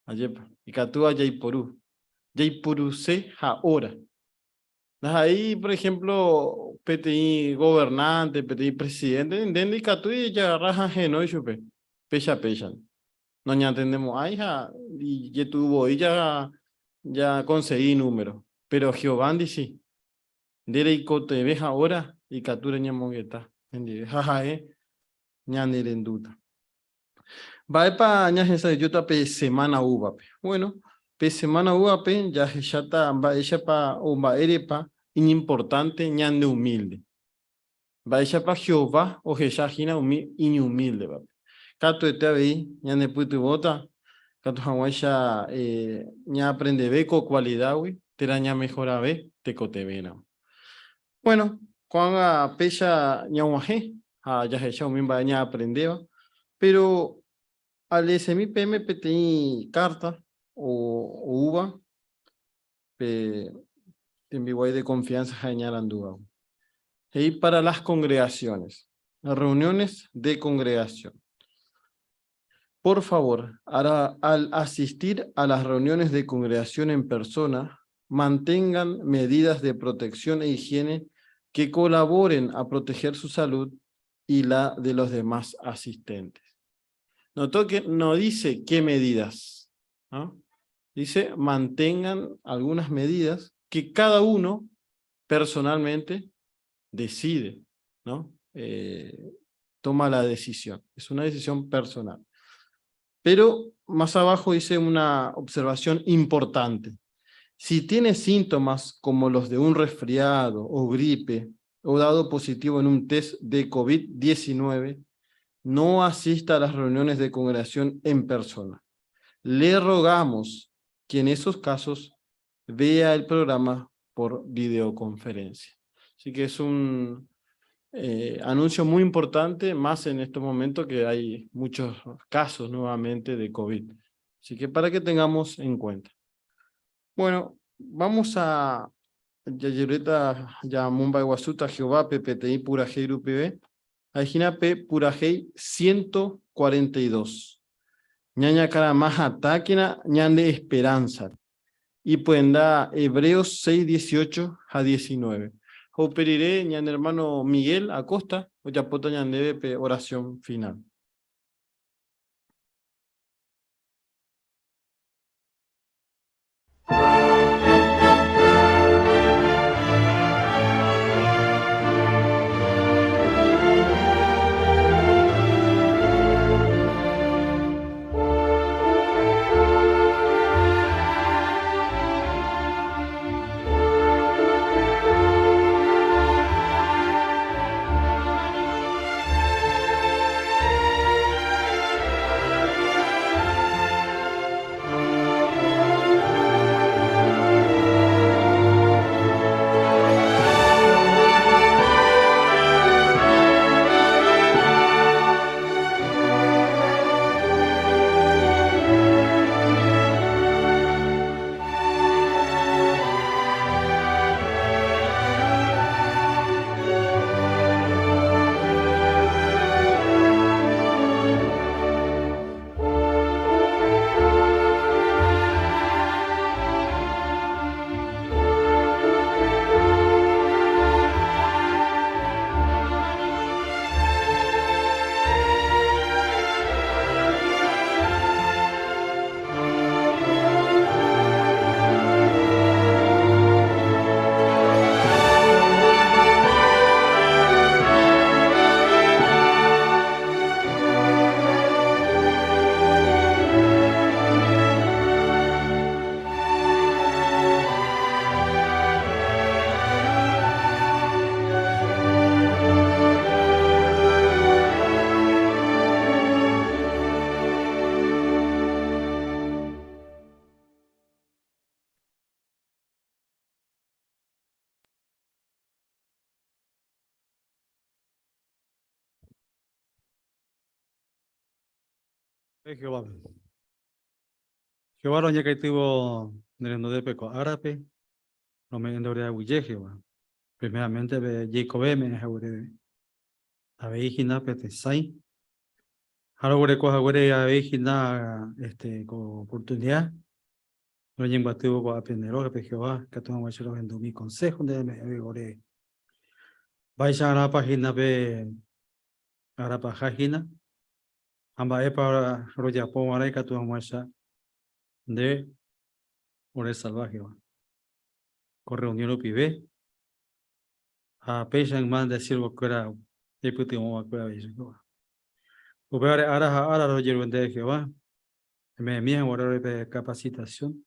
Ayepa. Y Catúa Yaiporú. Yaiporú se ahora. Ahí, por ejemplo, PTI gobernante, PTI presidente, ¿entiendes? Y Catúa ya raja genoy chupe. Pecha. No ya entendemos, ay, y ya tuvo, y ya conseguí número. Pero Jehová dice, dere y cote ves ahora. Y captura ñamongueta, jajae, ñanerenduta. Va pa ñajesa de yuta pe semana uva pe. Bueno, pe semana uva pe ya jechata va ella pa o va erepa importante ñande humilde. Va ella pa Jehová o jechajina humilde va. Cato ete ahí ñande putu bota, cato hawaisha ña aprende beco cualidad wi, tera ña mejora ve te cotevena. Bueno, cuando pecha ñahuaje, ya se echó mi baña aprendeva, pero al SMI PMPTI carta o uva, en vivo de confianza señalando. Y para las congregaciones, las reuniones de congregación. Por favor, al asistir a las reuniones de congregación en persona, mantengan medidas de protección e higiene que colaboren a proteger su salud y la de los demás asistentes. Notó que no dice qué medidas, ¿no? Dice mantengan algunas medidas que cada uno personalmente decide, ¿no? Toma la decisión, es una decisión personal. Pero más abajo dice una observación importante. Si tiene síntomas como los de un resfriado o gripe o dado positivo en un test de COVID-19, no asista a las reuniones de congregación en persona. Le rogamos que en esos casos vea el programa por videoconferencia. Así que es un anuncio muy importante, más en estos momentos que hay muchos casos nuevamente de COVID. Así que para que tengamos en cuenta. Bueno, vamos a Yayureta ya Mumbai Wasuta Jehová PPTI Purajei UPB. Ajina P Purajei 142. Ñaña cara maja táquina ñande esperanza. Y pueden dar Hebreos 6:18 a 19. O pediré ñan hermano Miguel Acosta o ya poto ñande oración final. Jehová. Jehová roña que tuvo nerendo de peco árabe, no me endore a huye Jehová. Primeramente ve Jacob me haure a veigina petesai. Ahora coja a veigina con oportunidad. No hay batido con aprender que Jehová que tú vas a ver mi consejo de me ore. Vais a la página ve a la página. Amba para roya po mare que tú vas a de ore salvaje. Con reunión lo pibe. A pesar en man de sirvo que era deputy o que era eso. Ubare ara roya vende Jehová. Me mía ore de capacitación.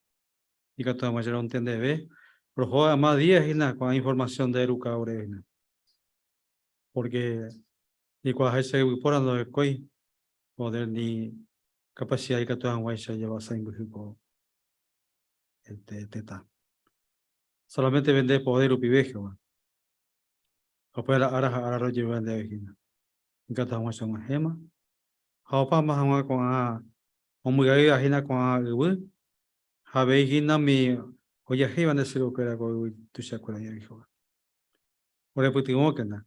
Y que tú vas a entender ve. Pero joda más días y con información de Eruca Orena. Porque y cuando se por ando de coi poder ni capacidad que tú vas a llevar a México teta. Solamente vender poder o pivejo. O para ara roger vende vegina. Que tú vas a una gema. O para más con a muy ahí ajena con a uy. A vegina mi oye que van a decir que era con tu se acuerda ya dijo. Por el putingo que nada.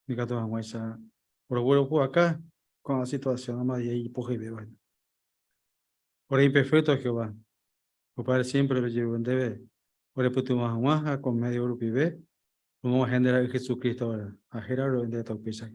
Mi gato vas a por bueno por acá con la situación más de ahí por ahí veo. Por ahí perfecto Jehová. O Padre siempre lo llevo en debe. Por el puto más con medio grupo y ve. Vamos a generar Jesucristo ahora. A Gerardo en de tal pieza.